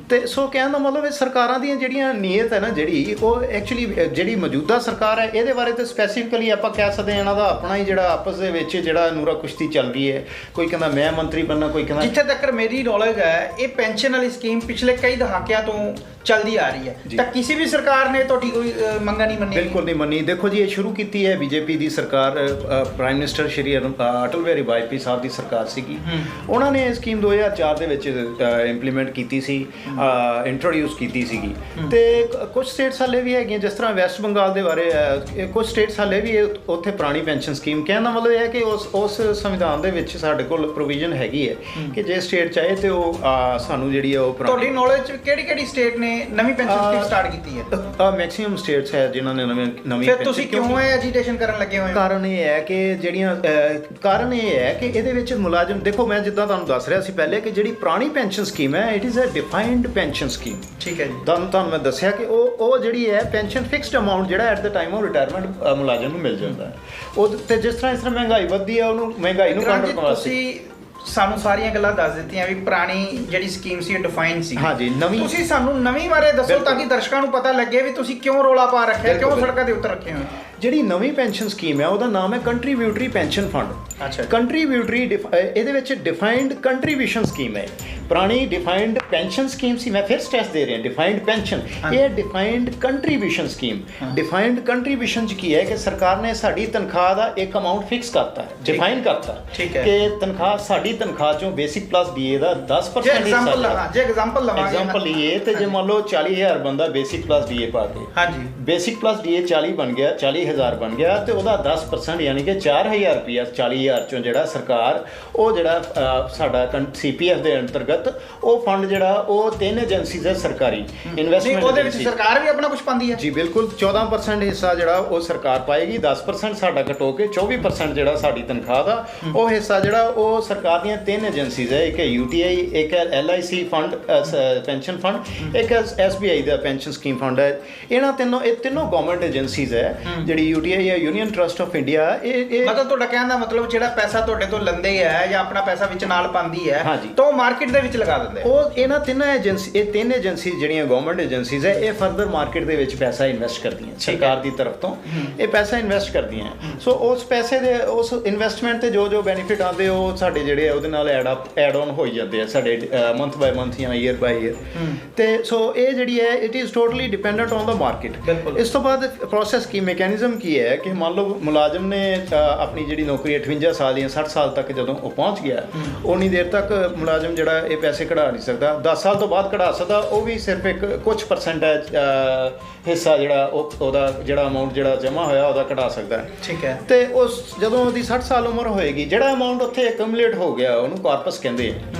ਤੇ ਸੋ ਕਹਿਣ ਦਾ ਮਤਲਬ ਇਹ ਸਰਕਾਰਾਂ ਦੀਆਂ ਜਿਹੜੀਆਂ ਨੀਅਤ ਹੈ ਨਾ ਜਿਹੜੀ ਉਹ ਐਕਚੁਅਲੀ ਜਿਹੜੀ ਮੌਜੂਦਾ ਸਰਕਾਰ ਹੈ ਇਹਦੇ ਬਾਰੇ ਤਾਂ ਸਪੈਸੀਫਿਕਲੀ ਆਪਾਂ ਕਹਿ ਸਕਦੇ ਹਾਂ ਇਹਨਾਂ ਦਾ ਆਪਣਾ ਹੀ ਜਿਹੜਾ ਆਪਸ ਦੇ ਵਿੱਚ ਜਿਹੜਾ ਨੂਰਾ ਕੁਸ਼ਤੀ ਚੱਲ ਰਹੀ ਹੈ। ਕੋਈ ਕਹਿੰਦਾ ਮੈਂ ਮੰਤਰੀ ਬਣਨਾ, ਕੋਈ ਕਹਿੰਦਾ। ਜਿੱਥੇ ਤੱਕ ਮੇਰੀ ਨੌਲੇਜ ਹੈ ਇਹ ਪੈਨਸ਼ਨ ਵਾਲੀ ਸਕੀਮ ਪਿਛਲੇ ਕਈ ਦਹਾਕਿਆਂ ਤੋਂ ਚੱਲਦੀ ਆ ਰਹੀ ਹੈ, ਤਾਂ ਕਿਸੇ ਵੀ ਸਰਕਾਰ ਨੇ ਤੁਹਾਡੀ ਕੋਈ ਮੰਗਾਂ ਨਹੀਂ ਮੰਨੀ? ਬਿਲਕੁਲ ਨਹੀਂ ਮੰਨੀ। ਦੇਖੋ ਜੀ, ਇਹ ਸ਼ੁਰੂ ਕੀਤੀ ਹੈ ਬੀਜੇਪੀ ਦੀ ਸਰਕਾਰ, ਪ੍ਰਾਈਮ ਮਿਨਿਸਟਰ ਸ਼੍ਰੀ ਅਟਲ ਬਿਹਾਰੀ ਵਾਜਪੇਈ ਸਾਹਿਬ ਦੀ ਸਰਕਾਰ ਸੀਗੀ। ਉਹਨਾਂ ਨੇ ਇਹ ਸਕੀਮ 2004 ਦੇ ਵਿੱਚ ਇੰਪਲੀਮੈਂਟ ਕੀਤੀ ਸੀ, ਇੰਟਰੋਡਿਊਸ ਕੀਤੀ ਸੀਗੀ। ਤੇ ਕੁਝ ਸਟੇਟਸ ਹਾਲੇ ਵੀ ਹੈਗੀਆਂ, ਜਿਸ ਤਰ੍ਹਾਂ ਵੈਸਟ ਬੰਗਾਲ ਦੇ ਬਾਰੇ ਕੁਝ ਸਟੇਟਸ ਹਾਲੇ ਵੀ ਉੱਥੇ ਪੁਰਾਣੀ ਪੈਨਸ਼ਨ ਸਕੀਮ। ਕਹਿਣ ਦਾ ਮਤਲਬ ਇਹ ਹੈ ਕਿ ਉਸ ਸੰਵਿਧਾਨ ਦੇ ਵਿੱਚ ਸਾਡੇ ਕੋਲ ਪ੍ਰੋਵੀਜ਼ਨ ਹੈਗੀ ਹੈ ਕਿ ਜੇ ਸਟੇਟ ਚਾਹੇ ਤੇ ਉਹ ਸਾਨੂੰ ਜਿਹੜੀ ਹੈ ਉਹ ਤੁਹਾਡੀ ਨੌਲੇਜ ਕਿਹੜੀ ਸਟੇਟ ਨੇ ਨਵੀਂ ਪੈਨਸ਼ਨ ਸਕੀਮ ਸਟਾਰਟ ਕੀਤੀ ਹੈ? ਮੈਕਸਿਮਮ ਸਟੇਟਸ ਹੈ ਜਿਨ੍ਹਾਂ ਨੇ ਨਵੀਂ। ਫਿਰ ਤੁਸੀਂ ਕਿਉਂ ਇਹ ਐਜੀਟੇਸ਼ਨ ਕਰਨ ਲੱਗੇ ਹੋਏ? ਕਾਰਨ ਇਹ ਹੈ ਕਿ ਇਹਦੇ ਵਿੱਚ ਮੁਲਾਜ਼ਮ, ਦੇਖੋ ਮੈਂ ਜਿੱਦਾਂ ਤੁਹਾਨੂੰ ਦੱਸ ਰਿਹਾ ਸੀ ਪਹਿਲੇ ਕਿ ਜਿਹੜੀ ਪੁਰਾਣੀ ਪੈਨਸ਼ਨ ਸਕੀਮ ਹੈ it is a defined pension scheme. ਠੀਕ ਹੈ ਜੀ। ਤੁਹਾਨੂੰ ਮੈਂ ਦੱਸਿਆ ਕਿ ਉਹ ਜਿਹੜੀ ਹੈ ਪੈਨਸ਼ਨ ਫਿਕਸਡ ਅਮਾਊਂਟ ਜਿਹੜਾ at the time of retirement ਮੁਲਾਜ਼ਮ ਨੂੰ ਮਿਲ ਜਾਂਦਾ ਹੈ। ਉਹ ਤੇ ਜਿਸ ਤਰ੍ਹਾਂ ਮਹਿੰਗਾਈ ਵੱਧਦੀ ਹੈ ਉਹਨੂੰ ਮਹਿੰਗਾਈ ਨੂੰ ਕੰਟਰੋਲ ਕਰਨ ਵਾਸਤੇ। ਤੁਸੀਂ ਸਾਨੂੰ ਸਾਰੀਆਂ ਗੱਲਾਂ ਦੱਸ ਦਿੱਤੀਆਂ ਵੀ ਪੁਰਾਣੀ ਜਿਹੜੀ ਸਕੀਮ ਸੀ ਡਿਫਾਈਨ ਸੀ। ਹਾਂਜੀ, ਨਵੀਂ ਤੁਸੀਂ ਸਾਨੂੰ ਨਵੀਂ ਬਾਰੇ ਦੱਸੋ ਤਾਂ ਕਿ ਦਰਸ਼ਕਾਂ ਨੂੰ ਪਤਾ ਲੱਗੇ ਵੀ ਤੁਸੀਂ ਕਿਉਂ ਰੋਲਾ ਪਾ ਰੱਖਿਆ, ਕਿਉਂ ਸੜਕਾਂ ਦੇ ਉੱਤੇ ਰੱਖੇ ਹੋ। ਜਿਹੜੀ ਨਵੀਂ ਪੈਨਸ਼ਨ ਸਕੀਮ ਹੈ ਉਹਦਾ ਨਾਮ ਹੈ ਕੰਟਰੀਬਿਊਟਰੀ ਪੈਨਸ਼ਨ ਫੰਡ। ਅੱਛਾ। ਕੰਟਰੀਬਿਊਟਰੀ ਇਹਦੇ ਵਿੱਚ ਡਿਫਾਈਨਡ ਕੰਟਰੀਬਿਊਸ਼ਨ ਸਕੀਮ ਹੈ। ਪੁਰਾਣੀ ਡਿਫਾਈਨਡ ਪੈਨਸ਼ਨ ਸਕੀਮ ਸੀ, ਮੈਂ ਫਿਰ ਸਟ੍ਰੈਸ ਦੇ ਰਿਹਾ, ਡਿਫਾਈਨਡ ਪੈਨਸ਼ਨ, ਇਹ defined contribution scheme. Defined contribution 'ਚ ਕੀ ਹੈ ਕਿ ਸਰਕਾਰ ਨੇ ਸਾਡੀ ਤਨਖਾਹ ਦਾ ਇੱਕ ਅਮਾਊਂਟ ਫਿਕਸ ਕਰਤਾ ਹੈ, ਡਿਫਾਈਨ ਕਰਤਾ ਕਿ ਤਨਖਾਹ ਸਾਡੀ ਤਨਖਾਹ 'ਚੋਂ ਬੇਸਿਕ ਪਲੱਸ ਡੀਏ ਦਾ 10% ਜੇ ਐਗਜ਼ਾਮਪਲ ਲਵਾਂਗੇ ਤੇ ਜੇ ਮੰਨ ਲਓ 40,000 ਬੰਦਾ ਬੇਸਿਕ ਪਲੱਸ ਡੀਏ ਪਾ ਕੇ, ਹਾਂਜੀ ਬੇਸਿਕ ਪਲੱਸ ਡੀਏ 40 ਬਣ ਗਿਆ, 40,000 ਬਣ ਗਿਆ, ਤੇ ਉਹਦਾ 10% ਯਾਨੀ ਕਿ 4,000 ਰੁਪਇਆ 40,000 ਚੋਂ ਜਿਹੜਾ ਸਰਕਾਰ ਉਹ ਜਿਹੜਾ ਸਾਡਾ CPF ਦੇ ਅੰਤਰਗਤ ਉਹ ਫੰਡ ਜਿਹੜਾ ਉਹ 3 ਏਜੰਸੀਜ਼ ਹੈ ਸਰਕਾਰੀ ਇਨਵੈਸਟਮੈਂਟ, ਉਹਦੇ ਵਿੱਚ ਸਰਕਾਰ ਵੀ ਆਪਣਾ ਕੁਝ ਪਾਉਂਦੀ ਹੈ ਜੀ। ਬਿਲਕੁਲ 14% ਹਿੱਸਾ ਜਿਹੜਾ ਉਹ ਸਰਕਾਰ ਪਾਏਗੀ, 10% ਸਾਡਾ ਕਟੋ ਕੇ 24% ਜਿਹੜਾ ਸਾਡੀ ਤਨਖਾਹ ਦਾ ਉਹ ਹਿੱਸਾ ਜਿਹੜਾ ਉਹ ਸਰਕਾਰ ਦੀਆਂ 3 ਏਜੰਸੀਜ਼ ਹੈ। ਇੱਕ ਹੈ UTI, ਇੱਕ ਹੈ LIC ਫੰਡ ਪੈਨਸ਼ਨ ਫੰਡ, ਇੱਕ SBI ਦਾ ਪੈਨਸ਼ਨ ਸਕੀਮ ਫੰਡ ਹੈ। ਇਹ ਤਿੰਨੋਂ ਗਵਰਨਮੈਂਟ ਏਜੰਸੀਜ਼ ਹੈ। ਜਿਹੜੀ UTI ਹੈ ਯੂਨੀਅਨ ਟਰਸਟ ਆਫ ਇੰਡੀਆ, ਇਹ ਮਤਲਬ ਤੁਹਾਡਾ ਕਹਿਣ ਦਾ ਮਤਲਬ ਜਿਹੜਾ ਪੈਸਾ ਤੁਹਾਡੇ ਤੋਂ ਲੈਂਦੇ ਹੈ ਜਾਂ ਆਪਣਾ ਪੈਸਾ ਵਿੱਚ ਨਾਲ ਪਾਉਂਦੀ ਹੈ ਤਾਂ ਉਹ ਮਾਰਕੀਟ ਦੇ ਵਿੱਚ ਲਗਾ ਦਿੰਦੇ ਉਹ ਇਹਨਾਂ ਤਿੰਨ ਏਜੰਸੀ ਜਿਹੜੀਆਂ ਗਵਰਨਮੈਂਟ ਏਜੰਸੀਜ਼ ਹੈ ਇਹ ਫਰਦਰ ਮਾਰਕੀਟ ਦੇ ਵਿੱਚ ਪੈਸਾ ਇਨਵੈਸਟ ਕਰਦੀਆਂ ਸਰਕਾਰ ਦੀ ਤਰਫ ਤੋਂ, ਇਹ ਪੈਸਾ ਇਨਵੈਸਟ ਕਰਦੀਆਂ। ਸੋ ਉਸ ਪੈਸੇ ਦੇ ਉਸ ਇਨਵੈਸਟਮੈਂਟ ਤੇ ਜੋ ਬੈਨੀਫਿਟ ਆਉਂਦੇ ਉਹ ਸਾਡੇ ਜਿਹੜੇ ਉਹਦੇ ਨਾਲ ਐਡ ਆਨ ਹੋਈ ਜਾਂਦੇ ਆ ਸਾਡੇ ਮੰਥ ਬਾਏ ਮੰਥ ਜਾਂ ਈਅਰ ਬਾਏ ਈਅਰ। ਤੇ ਸੋ ਇਹ ਜਿਹੜੀ ਹੈ it is totally dependent on the market. ਇਸ ਤੋਂ ਬਾਅਦ ਪ੍ਰੋਸੈਸ ਕੀ, ਮੈਕੈਨਿਜ਼ਮ ਕੀ ਹੈ ਕਿ ਮੰਨ ਲਓ ਮੁਲਾਜ਼ਮ ਨੇ ਆਪਣੀ ਜਿਹੜੀ ਨੌਕਰੀ 58 ਸਾਲ ਜਾਂ 60 ਸਾਲ ਤੱਕ ਜਦੋਂ ਉਹ ਪਹੁੰਚ ਗਿਆ, ਉਨੀ ਦੇਰ ਤੱਕ ਮੁਲਾਜ਼ਮ ਜਿਹੜਾ ਇਹ ਪੈਸੇ ਕਢਾ ਨਹੀਂ ਸਕਦਾ। 10 ਸਾਲ ਤੋਂ ਬਾਅਦ ਕਢਾ ਸਕਦਾ, ਉਹ ਵੀ ਸਿਰਫ ਇੱਕ ਕੁਝ ਪਰਸੈਂਟੇਜ ਹਿੱਸਾ ਜਿਹੜਾ ਉਹਦਾ ਜਿਹੜਾ ਅਮਾਊਂਟ ਜਿਹੜਾ ਜਮ੍ਹਾਂ ਹੋਇਆ ਉਹਦਾ ਕਢਾ ਸਕਦਾ ਹੈ। ਠੀਕ ਹੈ। ਤੇ ਉਸ ਜਦੋਂ ਉਹਦੀ 60 ਸਾਲ ਉਮਰ ਹੋਏਗੀ, ਜਿਹੜਾ ਅਮਾਊਂਟ ਉੱਥੇ ਐਕੂਮੂਲੇਟ ਹੋ ਗਿਆ ਉਹਨੂੰ ਕਾਰਪਸ ਕਹਿੰਦੇ ਆ।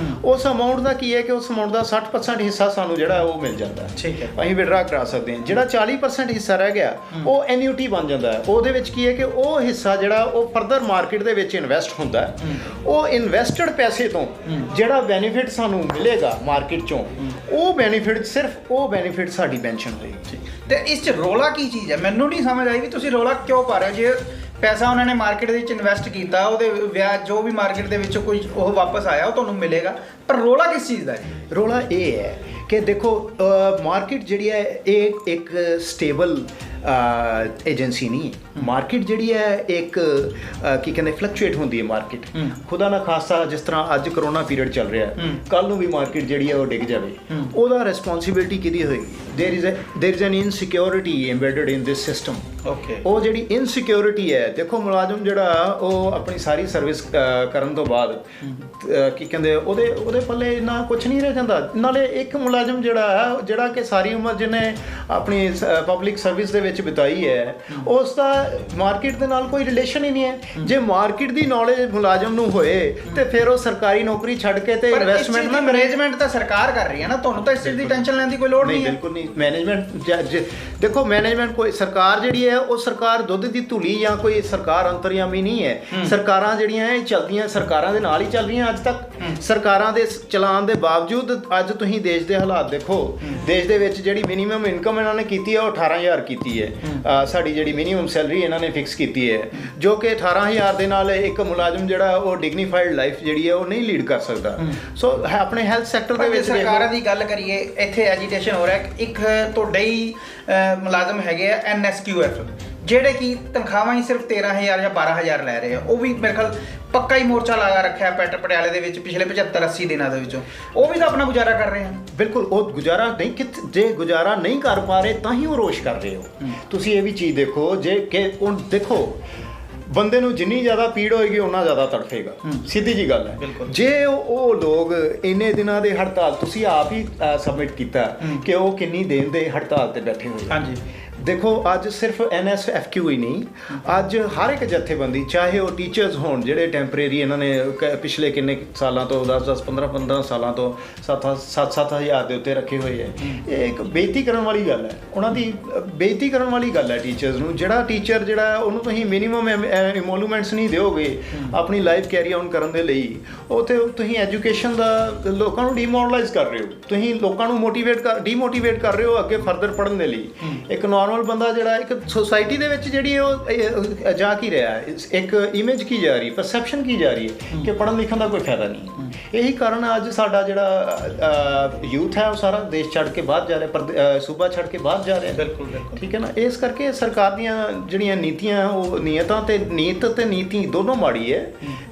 ਉਸ ਅਮਾਉਂਟ ਦਾ ਕੀ ਹੈ ਕਿ ਉਸ ਅਮਾਉਂਟ ਦਾ 60% ਹਿੱਸਾ ਸਾਨੂੰ ਜਿਹੜਾ ਉਹ ਮਿਲ ਜਾਂਦਾ ਹੈ, ਠੀਕ ਹੈ। ਅਸੀਂ ਵਿਡਰਾ ਕਰਾ ਸਕਦੇ ਹਾਂ। ਜਿਹੜਾ 40% ਹਿੱਸਾ ਰਹਿ ਗਿਆ ਉਹ ਐਨਯੂਟੀ ਬਣ ਜਾਂਦਾ ਹੈ। ਉਹਦੇ ਵਿੱਚ ਕੀ ਹੈ ਕਿ ਉਹ ਹਿੱਸਾ ਜਿਹੜਾ ਉਹ ਫਰਦਰ ਮਾਰਕੀਟ ਦੇ ਵਿੱਚ ਇਨਵੈਸਟ ਹੁੰਦਾ ਹੈ। ਉਹ ਇਨਵੈਸਟਡ ਪੈਸੇ ਤੋਂ ਜਿਹੜਾ ਬੈਨੀਫਿਟ ਸਾਨੂੰ ਮਿਲੇਗਾ ਮਾਰਕੀਟ ਚੋਂ, ਉਹ ਬੈਨੀਫਿਟ ਸਿਰਫ ਉਹ ਬੈਨੀਫਿਟ ਸਾਡੀ ਪੈਨਸ਼ਨ ਹੋਏਗੀ। ਤੇ ਇਸ 'ਚ ਰੌਲਾ ਕੀ ਚੀਜ਼ ਹੈ? ਮੈਨੂੰ ਨਹੀਂ ਸਮਝ ਆਈ ਵੀ ਤੁਸੀਂ ਰੌਲਾ ਕਿਉਂ ਪਾ ਰਹੇ ਹੋ। ਜੇ ਪੈਸਾ ਉਹਨਾਂ ਨੇ ਮਾਰਕੀਟ ਦੇ ਵਿੱਚ ਇਨਵੈਸਟ ਕੀਤਾ, ਉਹਦੇ ਵਿਆਜ ਜੋ ਵੀ ਮਾਰਕੀਟ ਦੇ ਵਿੱਚੋਂ ਕੋਈ ਉਹ ਵਾਪਸ ਆਇਆ ਉਹ ਤੁਹਾਨੂੰ ਮਿਲੇਗਾ, ਪਰ ਰੌਲਾ ਕਿਸ ਚੀਜ਼ ਦਾ ਹੈ? ਰੌਲਾ ਇਹ ਹੈ ਕਿ ਦੇਖੋ ਮਾਰਕੀਟ ਜਿਹੜੀ ਹੈ ਇਹ ਇੱਕ ਸਟੇਬਲ ਏਜੰਸੀ ਨਹੀਂ ਹੈ। ਮਾਰਕੀਟ ਜਿਹੜੀ ਹੈ ਇੱਕ ਕੀ ਕਹਿੰਦੇ ਫਲਕਚੁਏਟ ਹੁੰਦੀ ਹੈ ਮਾਰਕੀਟ। ਖੁਦਾ ਨਾ ਖਾਸਾ ਜਿਸ ਤਰ੍ਹਾਂ ਅੱਜ ਕਰੋਨਾ ਪੀਰੀਅਡ ਚੱਲ ਰਿਹਾ, ਕੱਲ ਨੂੰ ਵੀ ਮਾਰਕੀਟ ਜਿਹੜੀ ਹੈ ਉਹ ਡਿੱਗ ਜਾਵੇ, ਉਹਦਾ ਰਿਸਪੌਂਸਿਬਿਲਿਟੀ ਕਿਹਦੀ ਹੋਏਗੀ? There is an insecurity embedded in this system. Okay, ਉਹ ਜਿਹੜੀ ਇਨਸਿਕਿਉਰਿਟੀ ਹੈ, ਦੇਖੋ ਮੁਲਾਜ਼ਮ ਜਿਹੜਾ ਉਹ ਆਪਣੀ ਸਾਰੀ ਸਰਵਿਸ ਕਰਨ ਤੋਂ ਬਾਅਦ ਕੀ ਕਹਿੰਦੇ ਉਹਦੇ ਪੱਲੇ ਇੰਨਾ ਕੁਝ ਨਹੀਂ ਰਹਿ ਜਾਂਦਾ। ਨਾਲੇ ਇੱਕ ਮੁਲਾਜ਼ਮ ਜਿਹੜਾ ਕਿ ਸਾਰੀ ਉਮਰ ਜਿਹਨੇ ਆਪਣੀ ਪਬਲਿਕ ਸਰਵਿਸ ਦੇ ਵਿੱਚ ਬਿਤਾਈ ਹੈ, ਉਸ ਦਾ ਮਾਰਕੀਟ ਦੇ ਨਾਲ ਕੋਈ ਰਿਲੇਸ਼ਨ ਹੀ ਨਹੀਂ ਹੈ। ਜੇ ਮਾਰਕੀਟ ਦੀ ਨੌਲੇਜ ਮੁਲਾਜ਼ਮ ਨੂੰ ਹੋਏ ਤੇ ਫਿਰ ਉਹ ਸਰਕਾਰੀ ਨੌਕਰੀ ਛੱਡ ਕੇ ਤੇ ਇਨਵੈਸਟਮੈਂਟ ਨਾ ਮੈਨੇਜਮੈਂਟ ਤਾਂ ਸਰਕਾਰ ਕਰ ਰਹੀ ਹੈ ਨਾ, ਤੁਹਾਨੂੰ ਤਾਂ ਇਸ ਚੀਜ਼ ਦੀ ਟੈਨਸ਼ਨ ਲੈਣ ਦੀ ਕੋਈ ਲੋੜ ਨਹੀਂ ਹੈ। ਬਿਲਕੁਲ ਨਹੀਂ। ਮੈਨੇਜਮੈਂਟ ਦੇਖੋ, ਮੈਨੇਜਮੈਂਟ ਕੋਈ ਸਰਕਾਰ ਜਿਹੜੀ ਹੈ ਉਹ ਸਰਕਾਰ ਦੁੱਧ ਦੀ ਧੂਲੀ ਜਾਂ ਕੋਈ ਸਰਕਾਰ ਅੰਤਰਯਾਮੀ ਨਹੀਂ ਹੈ। ਸਰਕਾਰਾਂ ਜਿਹੜੀਆਂ ਇਹ ਚੱਲਦੀਆਂ ਸਰਕਾਰਾਂ ਦੇ ਨਾਲ ਹੀ ਚੱਲ ਰਹੀਆਂ ਅੱਜ ਤੱਕ। ਸਰਕਾਰਾਂ ਦੇ ਚਲਾਉਣ ਦੇ ਬਾਵਜੂਦ ਅੱਜ ਤੁਸੀਂ ਦੇਸ਼ ਦੇ ਹਾਲਾਤ ਦੇਖੋ। ਦੇਸ਼ ਦੇ ਵਿੱਚ ਜਿਹੜੀ ਮਿਨੀਮਮ ਇਨਕਮ ਇਹਨਾਂ ਨੇ ਕੀਤੀ ਹੈ ਉਹ 18,000 ਕੀਤੀ ਹੈ। ਸਾਡੀ ਜਿਹੜੀ ਮਿਨੀਮਮ ਸੈਲਰੀ ਇਹਨਾਂ ਨੇ ਫਿਕਸ ਕੀਤੀ ਹੈ, ਜੋ ਕਿ 18,000 ਦੇ ਨਾਲ ਇੱਕ ਮੁਲਾਜ਼ਮ ਜਿਹੜਾ ਉਹ ਡਿਗਨੀਫਾਈਡ ਲਾਈਫ ਜਿਹੜੀ ਹੈ ਉਹ ਨਹੀਂ ਲੀਡ ਕਰ ਸਕਦਾ। ਸੋ ਆਪਣੇ ਹੈਲਥ ਸੈਕਟਰ ਦੇ ਵਿੱਚ ਸਰਕਾਰਾਂ ਦੀ ਗੱਲ ਕਰੀਏ, ਇੱਥੇ ਐਜੀਟੇਸ਼ਨ ਹੋ ਰਿਹਾ। ਇੱਕ ਤੁਹਾਡੇ ਹੀ ਮੁਲਾਜ਼ਮ ਹੈਗੇ ਆ NSQF, ਜਿਹੜੇ ਕਿ ਤਨਖਾਹਾਂ ਹੀ ਸਿਰਫ 13,000 ਜਾਂ 12,000 ਲੈ ਰਹੇ ਆ। ਉਹ ਵੀ ਮੇਰੇ ਖਿਆਲ ਪੱਕਾ ਹੀ ਮੋਰਚਾ ਲਗਾ ਰੱਖਿਆ ਪਟਿਆਲੇ ਦੇ ਵਿੱਚ ਪਿਛਲੇ 75-80 ਦਿਨਾਂ ਦੇ ਵਿੱਚੋਂ। ਉਹ ਵੀ ਤਾਂ ਆਪਣਾ ਗੁਜ਼ਾਰਾ ਕਰ ਰਹੇ ਹਨ। ਬਿਲਕੁਲ, ਉਹ ਗੁਜ਼ਾਰਾ ਨਹੀਂ ਜੇ ਗੁਜ਼ਾਰਾ ਨਹੀਂ ਕਰ ਪਾ ਰਹੇ ਤਾਂ ਹੀ ਉਹ ਰੋਸ਼ ਕਰ ਰਹੇ ਹੋ। ਤੁਸੀਂ ਇਹ ਵੀ ਚੀਜ਼ ਦੇਖੋ, ਜੇ ਕਿ ਉਹ ਦੇਖੋ ਬੰਦੇ ਨੂੰ ਜਿੰਨੀ ਜ਼ਿਆਦਾ ਪੀੜ ਹੋਏਗੀ ਉਨਾ ਜ਼ਿਆਦਾ ਤੜਫੇਗਾ। ਸਿੱਧੀ ਜੀ ਗੱਲ ਹੈ। ਜੇ ਉਹ ਲੋਕ ਇੰਨੇ ਦਿਨਾਂ ਦੇ ਹੜਤਾਲ, ਤੁਸੀਂ ਆਪ ਹੀ ਸਬਮਿਟ ਕੀਤਾ ਕਿ ਉਹ ਕਿੰਨੀ ਦਿਨ ਦੇ ਹੜਤਾਲ ਤੇ ਬੈਠੇ ਹੋਏ। ਹਾਂਜੀ, ਦੇਖੋ ਅੱਜ ਸਿਰਫ NSFQ ਹੀ ਨਹੀਂ, ਅੱਜ ਹਰ ਇੱਕ ਜਥੇਬੰਦੀ, ਚਾਹੇ ਉਹ ਟੀਚਰਸ ਹੋਣ ਜਿਹੜੇ ਟੈਂਪਰੇਰੀ ਇਹਨਾਂ ਨੇ ਪਿਛਲੇ ਕਿੰਨੇ ਸਾਲਾਂ ਤੋਂ 10-10 15-15 ਸਾਲਾਂ ਤੋਂ 7,000 ਦੇ ਉੱਤੇ ਰੱਖੇ ਹੋਏ ਹੈ। ਇਹ ਇੱਕ ਬੇਇੱਜ਼ਤੀ ਕਰਨ ਵਾਲੀ ਗੱਲ ਹੈ, ਉਹਨਾਂ ਦੀ ਬੇਇੱਜ਼ਤੀ ਕਰਨ ਵਾਲੀ ਗੱਲ ਹੈ ਟੀਚਰਸ ਨੂੰ। ਜਿਹੜਾ ਟੀਚਰ ਜਿਹੜਾ ਉਹਨੂੰ ਤੁਸੀਂ ਮਿਨੀਮਮ ਇਮੋਲੂਮੈਂਟਸ ਨਹੀਂ ਦਿਓਗੇ ਆਪਣੀ ਲਾਈਫ ਕੈਰੀ ਆਨ ਕਰਨ ਦੇ ਲਈ, ਉਹ ਤੇ ਤੁਸੀਂ ਐਜੂਕੇਸ਼ਨ ਦਾ ਲੋਕਾਂ ਨੂੰ ਡੀਮੋਰਲਾਈਜ਼ ਕਰ ਰਹੇ ਹੋ। ਤੁਸੀਂ ਲੋਕਾਂ ਨੂੰ ਡੀਮੋਟੀਵੇਟ ਕਰ ਰਹੇ ਹੋ ਅੱਗੇ ਫਰਦਰ ਪੜ੍ਹਨ ਦੇ ਲਈ। ਇੱਕ ਨਾਰਮਲ ਬੰਦਾ ਜਿਹੜਾ ਇੱਕ ਸੁਸਾਇਟੀ ਦੇ ਵਿੱਚ ਜਿਹੜੀ ਉਹ ਜਾ ਕੀ ਰਿਹਾ ਹੈ, ਇੱਕ ਇਮੇਜ ਕੀ ਜਾ ਰਹੀ, ਪਰਸੈਪਸ਼ਨ ਕੀ ਜਾ ਰਹੀ ਹੈ ਕਿ ਪੜ੍ਹਨ ਲਿਖਣ ਦਾ ਕੋਈ ਫਾਇਦਾ ਨਹੀਂ। ਇਹੀ ਕਾਰਨ ਅੱਜ ਸਾਡਾ ਜਿਹੜਾ ਯੂਥ ਹੈ ਉਹ ਸਾਰਾ ਦੇਸ਼ ਛੱਡ ਕੇ ਬਾਹਰ ਜਾ ਰਿਹਾ, ਸੂਬਾ ਛੱਡ ਕੇ ਬਾਹਰ ਜਾ ਰਿਹਾ। ਬਿਲਕੁਲ, ਠੀਕ ਹੈ ਨਾ। ਇਸ ਕਰਕੇ ਸਰਕਾਰ ਦੀਆਂ ਜਿਹੜੀਆਂ ਨੀਤੀਆਂ, ਉਹ ਨੀਅਤਾਂ ਤੇ ਨੀਤੀ ਦੋਨੋਂ ਮਾੜੀ ਹੈ।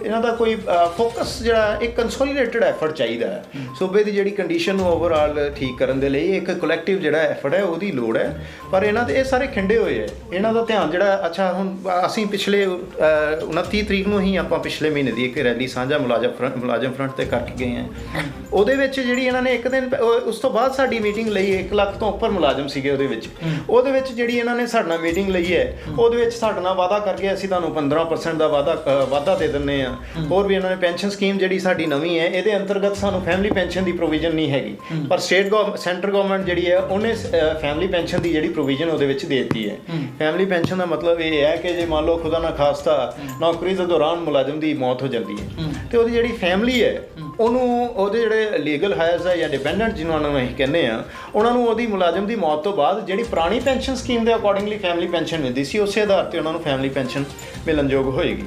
ਇਹਨਾਂ ਦਾ ਕੋਈ ਫੋਕਸ ਜਿਹੜਾ ਇੱਕ ਕੰਸੋਲੀਡੇਟਡ ਐਫਰਟ ਚਾਹੀਦਾ ਹੈ। ਸੂਬੇ ਦੀ ਜਿਹੜੀ ਕੰਡੀਸ਼ਨ ਨੂੰ ਓਵਰਆਲ ਠੀਕ ਕਰਨ ਦੇ ਲਈ ਇੱਕ ਕਲੈਕਟਿਵ ਜਿਹੜਾ ਐਫਰਟ ਹੈ ਉਹਦੀ ਲੋੜ ਹੈ। ਪਰ ਇਹਨਾਂ ਦੇ ਇਹ ਸਾਰੇ ਖਿੰਡੇ ਹੋਏ ਹੈ। ਇਹਨਾਂ ਦਾ ਧਿਆਨ ਜਿਹੜਾ ਅੱਛਾ ਹੁਣ ਅਸੀਂ ਪਿਛਲੇ 29 ਤਰੀਕ ਨੂੰ ਹੀ ਆਪਾਂ ਪਿਛਲੇ ਮਹੀਨੇ ਦੀ ਇੱਕ ਰੈਲੀ ਸਾਂਝਾ ਮੁਲਾਜ਼ਮ ਫਰੰਟ ਤੇ ਕਰਕੇ ਗਏ ਹਾਂ। ਉਹਦੇ ਵਿੱਚ ਜਿਹੜੀ ਇਹਨਾਂ ਨੇ ਇੱਕ ਦਿਨ ਉਸ ਤੋਂ ਬਾਅਦ ਸਾਡੀ ਮੀਟਿੰਗ ਲਈ, 1 ਲੱਖ ਤੋਂ ਉੱਪਰ ਮੁਲਾਜ਼ਮ ਸੀਗੇ ਉਹਦੇ ਵਿੱਚ ਜਿਹੜੀ ਇਹਨਾਂ ਨੇ ਸਾਡੇ ਨਾਲ ਮੀਟਿੰਗ ਲਈ ਹੈ, ਉਹਦੇ ਵਿੱਚ ਸਾਡੇ ਨਾਲ ਵਾਅਦਾ ਕਰਕੇ ਅਸੀਂ ਤੁਹਾਨੂੰ 15% ਦਾ ਵਾਅਦਾ ਦੇ ਦਿੰਦੇ ਹਾਂ। ਹੋਰ ਵੀ ਇਹਨਾਂ ਨੇ ਪੈਨਸ਼ਨ ਸਕੀਮ ਜਿਹੜੀ ਸਾਡੀ ਨਵੀਂ ਹੈ, ਇਹਦੇ ਅੰਤਰਗਤ ਸਾਨੂੰ ਫੈਮਿਲੀ ਪੈਨਸ਼ਨ ਦੀ ਪ੍ਰੋਵੀਜ਼ਨ ਨਹੀਂ ਹੈਗੀ, ਪਰ ਸੈਂਟਰ ਗਵਰਨਮੈਂਟ ਜਿਹੜੀ ਹੈ ਉਹਨੇ ਫੈਮਿਲੀ ਪੈਨਸ਼ਨ ਦੀ ਜਿਹੜੀ ਪ੍ਰੋਵੀਜ਼ਨ ਉਹਦੇ ਵਿੱਚ ਦੇ ਦਿੱਤੀ ਹੈ। ਫੈਮਿਲੀ ਪੈਨਸ਼ਨ ਦਾ ਮਤਲਬ ਇਹ ਹੈ ਕਿ ਜੇ ਮੰਨ ਲਓ ਖੁਦਾ ਨਾ ਖਾਸਤਾ ਨੌਕਰੀ ਦੇ ਦੌਰਾਨ ਮੁਲਾਜ਼ਮ ਦੀ ਮੌਤ ਹੋ ਜਾਂਦੀ ਹੈ ਤੇ ਉਹਦੀ ਜਿਹੜੀ ਫੈਮਿਲੀ ਹੈ ਉਹਨੂੰ ਉਹਦੇ ਜਿਹੜੇ ਲੀਗਲ ਹਾਇਰਸ ਹੈ ਜਾਂ ਡਿਪੈਂਡੈਂਟ ਜਿਹਨਾਂ ਨੂੰ ਅਸੀਂ ਕਹਿੰਦੇ ਆ, ਉਹਨਾਂ ਨੂੰ ਉਹਦੀ ਮੁਲਾਜ਼ਮ ਦੀ ਮੌਤ ਤੋਂ ਬਾਅਦ ਜਿਹੜੀ ਪੁਰਾਣੀ ਪੈਨਸ਼ਨ ਸਕੀਮ ਦੇ ਅਕੋਰਡਿੰਗਲੀ ਫੈਮਿਲੀ ਪੈਨਸ਼ਨ ਮਿਲਦੀ ਸੀ, ਉਸੇ ਆਧਾਰ ਤੇ ਉਹਨਾਂ ਨੂੰ ਫੈਮਿਲੀ ਪੈਨਸ਼ਨ ਮਿਲਣਯੋਗ ਹੋਏਗੀ।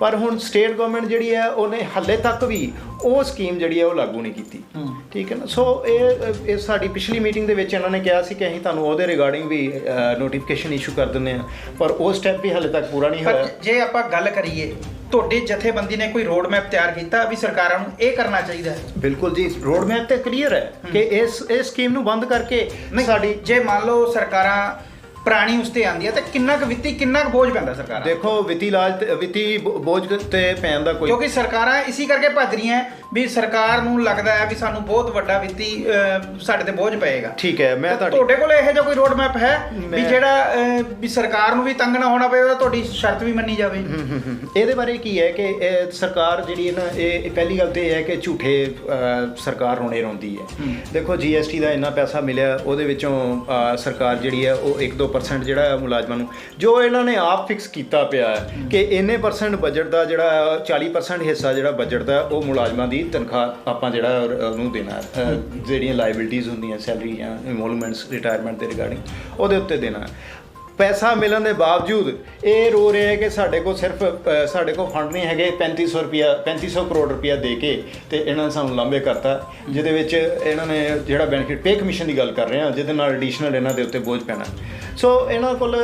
ਪਰ ਹੁਣ ਸਟੇਟ ਗਵਰਨਮੈਂਟ ਜਿਹੜੀ ਹੈ ਉਹਨੇ ਹਾਲੇ ਤੱਕ ਵੀ ਉਹ ਸਕੀਮ ਜਿਹੜੀ ਹੈ ਉਹ ਲਾਗੂ ਨਹੀਂ ਕੀਤੀ। ਠੀਕ ਹੈ ਨਾ। ਸੋ ਇਹ ਸਾਡੀ ਪਿਛਲੀ ਮੀਟਿੰਗ ਦੇ ਵਿੱਚ ਇਹਨਾਂ ਨੇ ਕਿਹਾ ਸੀ ਕਿ ਅਸੀਂ ਤੁਹਾਨੂੰ ਉਹਦੇ ਰਿਗਾਰਡਿੰਗ ਵੀ ਨੋਟੀਫਿਕੇਸ਼ਨ ਇਸ਼ੂ ਕਰ ਦਿੰਦੇ ਹਾਂ, ਪਰ ਉਹ ਸਟੈਪ ਵੀ ਹਾਲੇ ਤੱਕ ਪੂਰਾ ਨਹੀਂ ਹੋਇਆ। ਜੇ ਆਪਾਂ ਗੱਲ ਕਰੀਏ, ਤੁਹਾਡੀ ਜਥੇਬੰਦੀ ਨੇ ਕੋਈ ਰੋਡ ਮੈਪ ਤਿਆਰ ਕੀਤਾ ਵੀ ਸਰਕਾਰਾਂ ਨੂੰ ਇਹ ਕਰਨਾ ਚਾਹੀਦਾ ਹੈ? ਬਿਲਕੁਲ ਜੀ, ਰੋਡ ਮੈਪ ਤੇ ਕਲੀਅਰ ਹੈ ਕਿ ਇਸ ਸਕੀਮ ਨੂੰ ਬੰਦ ਕਰਕੇ ਸਾਡੀ, ਜੇ ਮੰਨ ਲਓ ਸਰਕਾਰਾਂ ਪੁਰਾਣੀ ਉਸ ਤੇ ਆਉਂਦੀ ਹੈ ਤਾਂ ਕਿੰਨਾ ਕੁ ਬੋਝ ਪੈਂਦਾ ਸਰਕਾਰ? ਦੇਖੋ ਵਿੱਤੀ ਬੋਝ ਤੇ ਪੈਣ ਦਾ ਕੋਈ, ਕਿਉਂਕਿ ਸਰਕਾਰਾਂ ਇਸੇ ਕਰਕੇ ਭੱਜ ਰਹੀਆਂ ਵੀ ਸਰਕਾਰ ਨੂੰ ਲੱਗਦਾ ਹੈ ਵੀ ਸਾਨੂੰ ਬਹੁਤ ਵੱਡਾ ਵਿੱਤੀ ਸਾਡੇ ਤੇ ਬੋਝ ਪਏਗਾ। ਠੀਕ ਹੈ, ਮੈਂ ਤੁਹਾਡੇ ਕੋਲ ਇਹੋ ਜਿਹਾ ਕੋਈ ਰੋਡ ਮੈਪ ਹੈ ਵੀ ਜਿਹੜਾ ਵੀ ਸਰਕਾਰ ਨੂੰ ਵੀ ਤੰਗ ਨਾ ਹੋਣਾ ਪਏ, ਤੁਹਾਡੀ ਸ਼ਰਤ ਵੀ ਮੰਨੀ ਜਾਵੇ? ਇਹਦੇ ਬਾਰੇ ਕੀ ਹੈ ਕਿ ਸਰਕਾਰ ਜਿਹੜੀ ਹੈ ਨਾ, ਇਹ ਪਹਿਲੀ ਗੱਲ ਤੇ ਇਹ ਹੈ ਕਿ ਝੂਠੇ ਸਰਕਾਰ ਰੋਣੇ ਰੋਂਦੀ ਹੈ। ਦੇਖੋ GST ਦਾ ਇੰਨਾ ਪੈਸਾ ਮਿਲਿਆ, ਉਹਦੇ ਵਿੱਚੋਂ ਸਰਕਾਰ ਜਿਹੜੀ ਹੈ ਉਹ 1-2% ਜਿਹੜਾ ਮੁਲਾਜ਼ਮਾਂ ਨੂੰ, ਜੋ ਇਹਨਾਂ ਨੇ ਆਪ ਫਿਕਸ ਕੀਤਾ ਪਿਆ ਹੈ ਕਿ ਇੰਨੇ % ਬਜਟ ਦਾ ਜਿਹੜਾ 40% ਹਿੱਸਾ ਜਿਹੜਾ ਬਜਟ ਦਾ ਉਹ ਮੁਲਾਜ਼ਮਾਂ ਦੀ ਤਨਖਾਹ ਆਪਾਂ ਜਿਹੜਾ ਉਹਨੂੰ ਦੇਣਾ, ਜਿਹੜੀਆਂ ਲਾਇਬਿਲਟੀਜ਼ ਹੁੰਦੀਆਂ ਸੈਲਰੀ ਜਾਂ ਇਮੋਲੂਮੈਂਟਸ ਰਿਟਾਇਰਮੈਂਟ ਦੇ ਰਿਗਾਰਡਿੰਗ ਉਹਦੇ ਉੱਤੇ ਦੇਣਾ। ਪੈਸਾ ਮਿਲਣ ਦੇ ਬਾਵਜੂਦ ਇਹ ਰੋ ਰਹੇ ਹੈ ਕਿ ਸਾਡੇ ਕੋਲ ਸਿਰਫ ਸਾਡੇ ਕੋਲ ਫੰਡ ਨਹੀਂ ਹੈਗੇ, 3500 ਕਰੋੜ ਰੁਪਇਆ ਦੇ ਕੇ ਤੇ ਇਹਨਾਂ ਨੇ ਸਾਨੂੰ ਲਾਂਭੇ ਕਰਤਾ, ਜਿਹਦੇ ਵਿੱਚ ਇਹਨਾਂ ਨੇ ਜਿਹੜਾ ਬੈਨੀਫਿਟ ਪੇ ਕਮਿਸ਼ਨ ਦੀ ਗੱਲ ਕਰ ਰਹੇ ਹਾਂ, ਜਿਹਦੇ ਨਾਲ ਐਡੀਸ਼ਨਲ ਇਹਨਾਂ ਦੇ ਉੱਤੇ ਬੋਝ ਪੈਣਾ। ਸੋ ਇਹਨਾਂ ਕੋਲ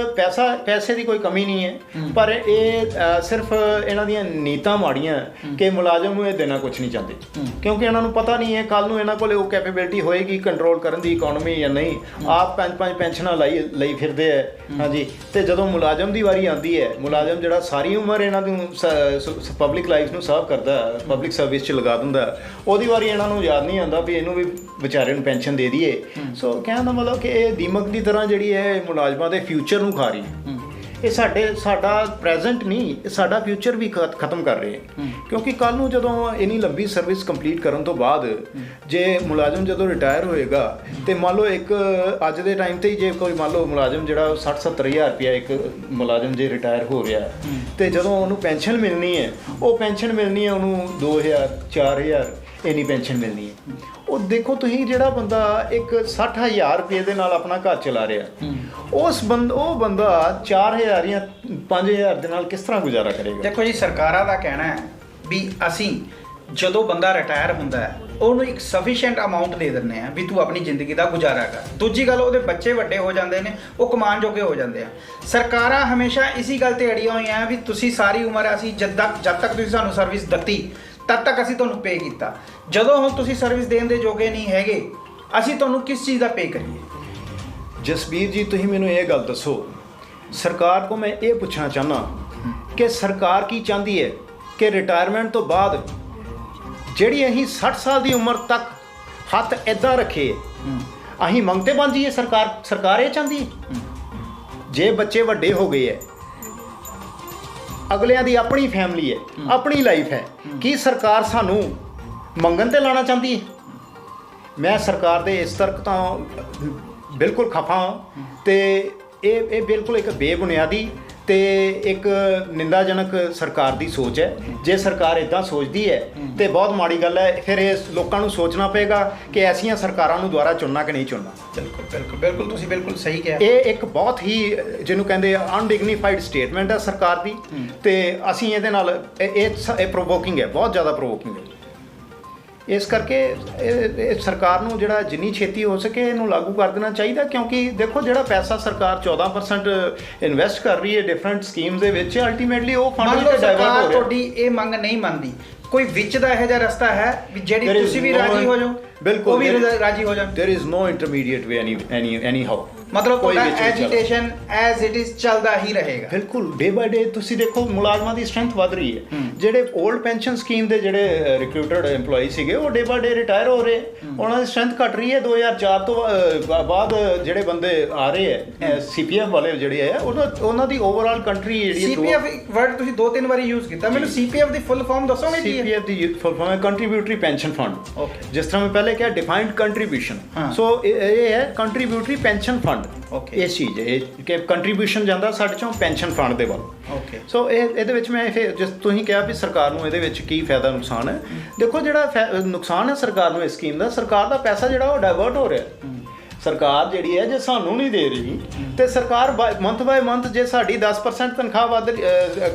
ਪੈਸੇ ਦੀ ਕੋਈ ਕਮੀ ਨਹੀਂ ਹੈ, ਪਰ ਇਹ ਸਿਰਫ ਇਹਨਾਂ ਦੀਆਂ ਨੀਤਾਂ ਮਾੜੀਆਂ ਕਿ ਮੁਲਾਜ਼ਮ ਨੂੰ ਇਹ ਦੇਣਾ ਕੁਝ ਨਹੀਂ ਚਾਹੁੰਦੇ, ਕਿਉਂਕਿ ਇਹਨਾਂ ਨੂੰ ਪਤਾ ਨਹੀਂ ਹੈ ਕੱਲ੍ਹ ਨੂੰ ਇਹਨਾਂ ਕੋਲ ਉਹ ਕੈਪੇਬਿਲਿਟੀ ਹੋਏਗੀ ਕੰਟਰੋਲ ਕਰਨ ਦੀ ਇਕਨੋਮੀ ਜਾਂ ਨਹੀਂ। ਆਪ 5-5 ਪੈਨਸ਼ਨਾਂ ਲਈ ਫਿਰਦੇ ਹੈ, ਹਾਂਜੀ। ਤੇ ਜਦੋਂ ਮੁਲਾਜ਼ਮ ਦੀ ਵਾਰੀ ਆਉਂਦੀ ਹੈ, ਮੁਲਾਜ਼ਮ ਜਿਹੜਾ ਸਾਰੀ ਉਮਰ ਇਹਨਾਂ ਨੂੰ ਪਬਲਿਕ ਲਾਈਫ ਨੂੰ ਸਰਵ ਕਰਦਾ, ਪਬਲਿਕ ਸਰਵਿਸ 'ਚ ਲਗਾ ਦਿੰਦਾ, ਉਹਦੀ ਵਾਰੀ ਇਹਨਾਂ ਨੂੰ ਯਾਦ ਨਹੀਂ ਆਉਂਦਾ ਵੀ ਇਹਨੂੰ ਵੀ ਵਿਚਾਰੇ ਨੂੰ ਪੈਨਸ਼ਨ ਦੇ ਦਈਏ। ਸੋ ਕਹਿਣ ਦਾ ਮਤਲਬ ਕਿ ਇਹ ਦੀਮਕ ਦੀ ਤਰ੍ਹਾਂ ਜਿਹੜੀ ਹੈ ਮੁਲਾਜ਼ਮਾਂ ਦੇ ਫਿਊਚਰ ਨੂੰ ਖਾ ਰਹੀ ਹੈ। ਇਹ ਸਾਡਾ ਪ੍ਰੈਜ਼ੈਂਟ ਨਹੀਂ, ਸਾਡਾ ਫਿਊਚਰ ਵੀ ਖਤਮ ਕਰ ਰਹੇ ਹੈ, ਕਿਉਂਕਿ ਕੱਲ੍ਹ ਨੂੰ ਜਦੋਂ ਇੰਨੀ ਲੰਬੀ ਸਰਵਿਸ ਕੰਪਲੀਟ ਕਰਨ ਤੋਂ ਬਾਅਦ ਜੇ ਮੁਲਾਜ਼ਮ ਜਦੋਂ ਰਿਟਾਇਰ ਹੋਏਗਾ ਤੇ ਮੰਨ ਲਓ ਇੱਕ ਅੱਜ ਦੇ ਟਾਈਮ ਤੇ ਹੀ ਜੇ ਕੋਈ ਮੰਨ ਲਓ ਮੁਲਾਜ਼ਮ ਜਿਹੜਾ 60-70 ਹਜ਼ਾਰ ਰੁਪਇਆ ਇੱਕ ਮੁਲਾਜ਼ਮ ਜੇ ਰਿਟਾਇਰ ਹੋ ਰਿਹਾ ਤੇ ਜਦੋਂ ਉਹਨੂੰ ਪੈਨਸ਼ਨ ਮਿਲਣੀ ਹੈ, ਉਹ ਪੈਨਸ਼ਨ ਮਿਲਣੀ ਹੈ ਉਹਨੂੰ 2000-4000 ਇੰਨੀ ਪੈਨਸ਼ਨ ਮਿਲਣੀ ਹੈ। ਉਹ ਦੇਖੋ ਤੁਸੀਂ ਜਿਹੜਾ ਬੰਦਾ ਇੱਕ 60,000 ਰੁਪਏ ਦੇ ਨਾਲ ਆਪਣਾ ਘਰ ਚਲਾ ਰਿਹਾ, ਉਹ ਬੰਦਾ 4,000 ਜਾਂ 5,000 ਦੇ ਨਾਲ ਕਿਸ ਤਰ੍ਹਾਂ ਗੁਜ਼ਾਰਾ ਕਰੇਗਾ? ਦੇਖੋ ਜੀ, ਸਰਕਾਰਾਂ ਦਾ ਕਹਿਣਾ ਹੈ ਵੀ ਅਸੀਂ ਜਦੋਂ ਬੰਦਾ ਰਿਟਾਇਰ ਹੁੰਦਾ ਹੈ ਉਹਨੂੰ ਇੱਕ ਸਫੀਸ਼ੀਐਂਟ ਅਮਾਉਂਟ ਦੇ ਦਿੰਦੇ ਆ ਵੀ ਤੂੰ ਆਪਣੀ ਜ਼ਿੰਦਗੀ ਦਾ ਗੁਜ਼ਾਰਾ ਕਰ। ਦੂਜੀ ਗੱਲ, ਉਹਦੇ ਬੱਚੇ ਵੱਡੇ ਹੋ ਜਾਂਦੇ ਨੇ, ਉਹ ਕਮਾਉਣ ਜੋਗੇ ਹੋ ਜਾਂਦੇ ਆ। ਸਰਕਾਰਾਂ ਹਮੇਸ਼ਾ ਇਸੀ ਗੱਲ ਤੇ ਅੜੀਆਂ ਹੋਈਆਂ ਵੀ ਤੁਸੀਂ ਸਾਰੀ ਉਮਰ ਅਸੀਂ ਜਦ ਤੱਕ ਤੁਸੀਂ ਸਾਨੂੰ ਸਰਵਿਸ ਦਿੱਤੀ ਤਦ ਤੱਕ ਅਸੀਂ ਤੁਹਾਨੂੰ ਪੇ ਕੀਤਾ, ਜਦੋਂ ਹੁਣ ਤੁਸੀਂ ਸਰਵਿਸ ਦੇਣ ਦੇ ਜੋਗੇ ਨਹੀਂ ਹੈਗੇ ਅਸੀਂ ਤੁਹਾਨੂੰ ਕਿਸ ਚੀਜ਼ ਦਾ ਪੇ ਕਰੀਏ? ਜਸਬੀਰ ਜੀ, ਤੁਸੀਂ ਮੈਨੂੰ ਇਹ ਗੱਲ ਦੱਸੋ, ਸਰਕਾਰ ਕੋਲ ਮੈਂ ਇਹ ਪੁੱਛਣਾ ਚਾਹੁੰਦਾ ਕਿ ਸਰਕਾਰ ਕੀ ਚਾਹੁੰਦੀ ਹੈ ਕਿ ਰਿਟਾਇਰਮੈਂਟ ਤੋਂ ਬਾਅਦ ਜਿਹੜੀ ਅਸੀਂ 60 ਸਾਲ ਦੀ ਉਮਰ ਤੱਕ ਹੱਥ ਇੱਦਾਂ ਰੱਖੇ ਅਸੀਂ ਮੰਗਤੇ ਬਣ ਜਾਈਏ? ਸਰਕਾਰ ਇਹ ਚਾਹੁੰਦੀ ਹੈ? ਜੇ ਬੱਚੇ ਵੱਡੇ ਹੋ ਗਏ ਹੈ, ਅਗਲਿਆਂ ਦੀ ਆਪਣੀ ਫੈਮਿਲੀ ਹੈ, ਆਪਣੀ ਲਾਈਫ ਹੈ, ਕੀ ਸਰਕਾਰ ਸਾਨੂੰ ਮੰਗਣ ਤੇ ਲਾਉਣਾ ਚਾਹੁੰਦੀ ਹੈ? ਮੈਂ ਸਰਕਾਰ ਦੇ ਇਸ ਤਰਕ ਤੋਂ ਬਿਲਕੁਲ ਖਫਾ ਹਾਂ ਤੇ ਇਹ ਬਿਲਕੁਲ ਇੱਕ ਬੇਬੁਨਿਆਦੀ ਤੇ ਇੱਕ ਨਿੰਦਾਜਨਕ ਸਰਕਾਰ ਦੀ ਸੋਚ ਹੈ। ਜੇ ਸਰਕਾਰ ਇੱਦਾਂ ਸੋਚਦੀ ਹੈ ਤੇ ਬਹੁਤ ਮਾੜੀ ਗੱਲ ਹੈ। ਫਿਰ ਇਹ ਲੋਕਾਂ ਨੂੰ ਸੋਚਣਾ ਪਏਗਾ ਕਿ ਐਸੀਆਂ ਸਰਕਾਰਾਂ ਨੂੰ ਦੁਬਾਰਾ ਚੁਣਨਾ ਕਿ ਨਹੀਂ ਚੁਣਨਾ। ਬਿਲਕੁਲ ਤੁਸੀਂ ਬਿਲਕੁਲ ਸਹੀ ਕਿਹਾ। ਇਹ ਇੱਕ ਬਹੁਤ ਹੀ ਜਿਹਨੂੰ ਕਹਿੰਦੇ ਅਨਡਿਗਨੀਫਾਈਡ ਸਟੇਟਮੈਂਟ ਹੈ ਸਰਕਾਰ ਦੀ, ਤੇ ਅਸੀਂ ਇਹਦੇ ਨਾਲ ਇਹ ਪ੍ਰੋਵੋਕਿੰਗ ਹੈ, ਬਹੁਤ ਜ਼ਿਆਦਾ ਪ੍ਰੋਵੋਕਿੰਗ ਹੈ। ਇਸ ਕਰਕੇ ਇਹ ਸਰਕਾਰ ਨੂੰ ਜਿਹੜਾ ਜਿੰਨੀ ਛੇਤੀ ਹੋ ਸਕੇ ਇਹਨੂੰ ਲਾਗੂ ਕਰ ਦੇਣਾ ਚਾਹੀਦਾ, ਕਿਉਂਕਿ ਦੇਖੋ ਜਿਹੜਾ ਪੈਸਾ ਸਰਕਾਰ 14% ਇਨਵੈਸਟ ਕਰ ਰਹੀ ਹੈ ਡਿਫਰੈਂਟ ਸਕੀਮਸ ਦੇ ਵਿੱਚ, ਅਲਟੀਮੇਟਲੀ ਉਹ ਫੰਡ ਵਿੱਚ ਡਾਇਵਰਟ ਹੋ ਰਿਹਾ। ਤੁਹਾਡੀ ਇਹ ਮੰਗ ਨਹੀਂ ਮੰਨਦੀ, ਕੋਈ ਵਿੱਚ ਦਾ ਇਹੋ ਜਿਹਾ ਰਸਤਾ ਹੈ ਵੀ ਜਿਹੜੀ ਤੁਸੀਂ ਵੀ ਰਾਜੀ ਹੋ ਜਾਓ, ਬਿਲਕੁਲ ਉਹ ਵੀ ਰਾਜੀ ਹੋ ਜਾਣ? there is no intermediate way anyhow। ਮਤਲਬ ਤੁਹਾਡਾ ਐਜੀਟੇਸ਼ਨ ਐਜ਼ ਇਟ ਇਜ਼ ਚੱਲਦਾ ਹੀ ਰਹੇਗਾ? ਬਿਲਕੁਲ, ਡੇ ਬਾਏ ਡੇ ਤੁਸੀਂ ਦੇਖੋ ਮੁਲਾਜ਼ਮਾਂ ਦੀ ਸਟਰੈਂਥ ਵੱਧ ਰਹੀ ਹੈ। ਜਿਹੜੇ 올ਡ ਪੈਨਸ਼ਨ ਸਕੀਮ ਦੇ ਜਿਹੜੇ ਰਿਕਰੂਟਡ EMPLOYEE ਸੀਗੇ ਉਹ ਡੇ ਬਾਏ ਡੇ ਰਿਟਾਇਰ ਹੋ ਰਹੇ, ਉਹਨਾਂ ਦੀ ਸਟਰੈਂਥ ਘਟ ਰਹੀ ਹੈ। 2004 ਤੋਂ ਬਾਅਦ ਜਿਹੜੇ ਬੰਦੇ ਆ ਰਹੇ ਹੈ CPF ਵਾਲੇ ਜਿਹੜੇ ਹੈ ਉਹਨਾਂ ਦੀ ਓਵਰਆਲ ਕੰਟਰੀ ਜਿਹੜੀ CPF ਵਰਡ ਤੁਸੀਂ 2-3 ਵਾਰੀ ਯੂਜ਼ ਕੀਤਾ, ਮੈਨੂੰ CPF ਦੀ ਫੁੱਲ ਫਾਰਮ ਦੱਸੋਗੇ? CPF ਦੀ ਫੁੱਲ ਫਾਰਮ ਹੈ ਕੰਟਰੀਬਿਊਟਰੀ ਪੈਨਸ਼ਨ ਫੰਡ। ਜਿਸ ਤਰ੍ਹਾਂ ਮੈਂ ਪਹਿਲੇ ਕਿਹਾ ਡਿਫਾਈਨਡ ਕੰਟਰੀਬਿਊਸ਼ਨ, ਸੋ ਇਹ ਹੈ ਕੰਟਰੀਬਿਊਟਰੀ ਪੈਨਸ਼ਨ ਫੰਡ। ਇਹ ਚੀਜ਼ ਹੈ ਕਿ ਕੰਟਰੀਬਿਊਸ਼ਨ ਜਾਂਦਾ ਸਾਡੇ ਚੋਂ ਪੈਨਸ਼ਨ ਫੰਡ ਦੇ ਵੱਲ। ਸੋ ਇਹਦੇ ਵਿੱਚ ਮੈਂ ਫਿਰ ਜਿਸ ਤੁਸੀਂ ਕਿਹਾ ਵੀ ਸਰਕਾਰ ਨੂੰ ਇਹਦੇ ਵਿੱਚ ਕੀ ਫਾਇਦਾ ਨੁਕਸਾਨ ਹੈ, ਦੇਖੋ ਜਿਹੜਾ ਨੁਕਸਾਨ ਹੈ ਸਰਕਾਰ ਨੂੰ ਇਸ ਸਕੀਮ ਦਾ, ਸਰਕਾਰ ਦਾ ਪੈਸਾ ਜਿਹੜਾ ਉਹ ਡਾਇਵਰਟ ਹੋ ਰਿਹਾ। ਸਰਕਾਰ ਜਿਹੜੀ ਹੈ ਜੇ ਸਾਨੂੰ ਨਹੀਂ ਦੇ ਰਹੀ ਤੇ ਸਰਕਾਰ ਮੰਥ ਬਾਏ ਮੰਥ ਜੇ ਸਾਡੀ 10% ਤਨਖਾਹ ਵੱਧ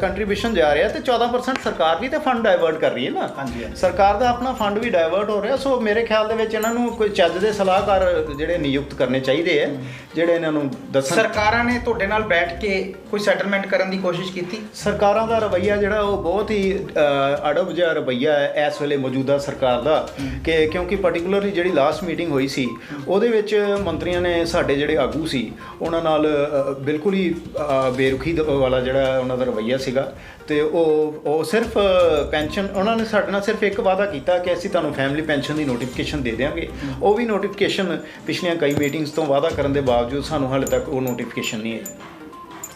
ਕੰਟਰੀਬਿਊਸ਼ਨ ਜਾ ਰਿਹਾ ਤੇ 14% ਸਰਕਾਰ ਵੀ ਤੇ ਫੰਡ ਡਾਇਵਰਟ ਕਰ ਰਹੀ ਹੈ ਨਾ। ਸਰਕਾਰ ਦਾ ਆਪਣਾ ਫੰਡ ਵੀ ਡਾਇਵਰਟ ਹੋ ਰਿਹਾ। ਸੋ ਮੇਰੇ ਖਿਆਲ ਦੇ ਵਿੱਚ ਇਹਨਾਂ ਨੂੰ ਕੋਈ ਚੱਜ ਦੇ ਸਲਾਹਕਾਰ ਜਿਹੜੇ ਨਿਯੁਕਤ ਕਰਨੇ ਚਾਹੀਦੇ ਹੈ, ਜਿਹੜੇ ਇਹਨਾਂ ਨੂੰ ਦੱਸਣ। ਸਰਕਾਰਾਂ ਨੇ ਤੁਹਾਡੇ ਨਾਲ ਬੈਠ ਕੇ ਕੋਈ ਸੈਟਲਮੈਂਟ ਕਰਨ ਦੀ ਕੋਸ਼ਿਸ਼ ਕੀਤੀ? ਸਰਕਾਰਾਂ ਦਾ ਰਵੱਈਆ ਜਿਹੜਾ ਉਹ ਬਹੁਤ ਹੀ ਅੜਬ ਜਿਹਾ ਰਵੱਈਆ ਹੈ ਇਸ ਵੇਲੇ ਮੌਜੂਦਾ ਸਰਕਾਰ ਦਾ, ਕਿ ਕਿਉਂਕਿ ਪਾਰਟਿਕੂਲਰਲੀ ਜਿਹੜੀ ਲਾਸਟ ਮੀਟਿੰਗ ਹੋਈ ਸੀ ਉਹਦੇ ਵਿੱਚ ਮੰਤਰੀਆਂ ਨੇ ਸਾਡੇ ਜਿਹੜੇ ਆਗੂ ਸੀ ਉਹਨਾਂ ਨਾਲ ਬਿਲਕੁਲ ਹੀ ਬੇਰੁਖੀ ਵਾਲਾ ਜਿਹੜਾ ਉਹਨਾਂ ਦਾ ਰਵੱਈਆ ਸੀਗਾ। ਤੇ ਉਹ ਸਿਰਫ ਪੈਨਸ਼ਨ, ਉਹਨਾਂ ਨੇ ਸਾਡੇ ਨਾਲ ਸਿਰਫ ਇੱਕ ਵਾਅਦਾ ਕੀਤਾ ਕਿ ਅਸੀਂ ਤੁਹਾਨੂੰ ਫੈਮਿਲੀ ਪੈਨਸ਼ਨ ਦੀ ਨੋਟੀਫਿਕੇਸ਼ਨ ਦੇ ਦਿਆਂਗੇ। ਉਹ ਵੀ ਨੋਟੀਫਿਕੇਸ਼ਨ ਪਿਛਲੀਆਂ ਕਈ ਮੀਟਿੰਗਸ ਤੋਂ ਵਾਅਦਾ ਕਰਨ ਦੇ ਬਾਵਜੂਦ ਸਾਨੂੰ ਹਾਲੇ ਤੱਕ ਉਹ ਨੋਟੀਫਿਕੇਸ਼ਨ ਨਹੀਂ ਆਈ।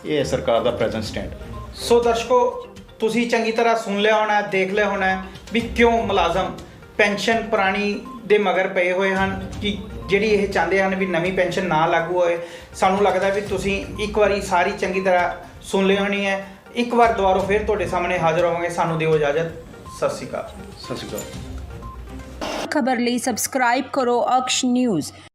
ਇਹ ਹੈ ਸਰਕਾਰ ਦਾ ਪ੍ਰੈਜ਼ੈਂਟ ਸਟੈਂਡ। ਸੋ ਦਰਸ਼ਕੋ, ਤੁਸੀਂ ਚੰਗੀ ਤਰ੍ਹਾਂ ਸੁਣ ਲਿਆ ਹੋਣਾ, ਦੇਖ ਲਿਆ ਹੋਣਾ ਵੀ ਕਿਉਂ ਮੁਲਾਜ਼ਮ ਪੈਨਸ਼ਨ ਪੁਰਾਣੀ ਦੇ ਮਗਰ ਪਏ ਹੋਏ ਹਨ, ਕਿ ਜਿਹੜੀ ਇਹ ਚਾਹੁੰਦੇ ਹਨ ਵੀ ਨਵੀਂ ਪੈਨਸ਼ਨ ਨਾ ਲਾਗੂ ਹੋਏ। ਸਾਨੂੰ ਲੱਗਦਾ ਵੀ ਤੁਸੀਂ ਇੱਕ ਵਾਰੀ ਸਾਰੀ ਚੰਗੀ ਤਰ੍ਹਾਂ ਸੁਣ ਲਈ ਹੋਣੀ ਹੈ। ਇੱਕ ਵਾਰ ਦੁਬਾਰਾ ਫਿਰ ਤੁਹਾਡੇ ਸਾਹਮਣੇ ਹਾਜ਼ਰ ਹੋਵਾਂਗੇ। ਸਾਨੂੰ ਦਿਓ ਇਜਾਜ਼ਤ। ਸਤਿ ਸ਼੍ਰੀ ਅਕਾਲ। ਸਤਿ ਸ਼੍ਰੀ ਅਕਾਲ। ਖਬਰ ਲਈ ਸਬਸਕ੍ਰਾਈਬ ਕਰੋ ਅਕਸ਼ ਨਿਊਜ਼।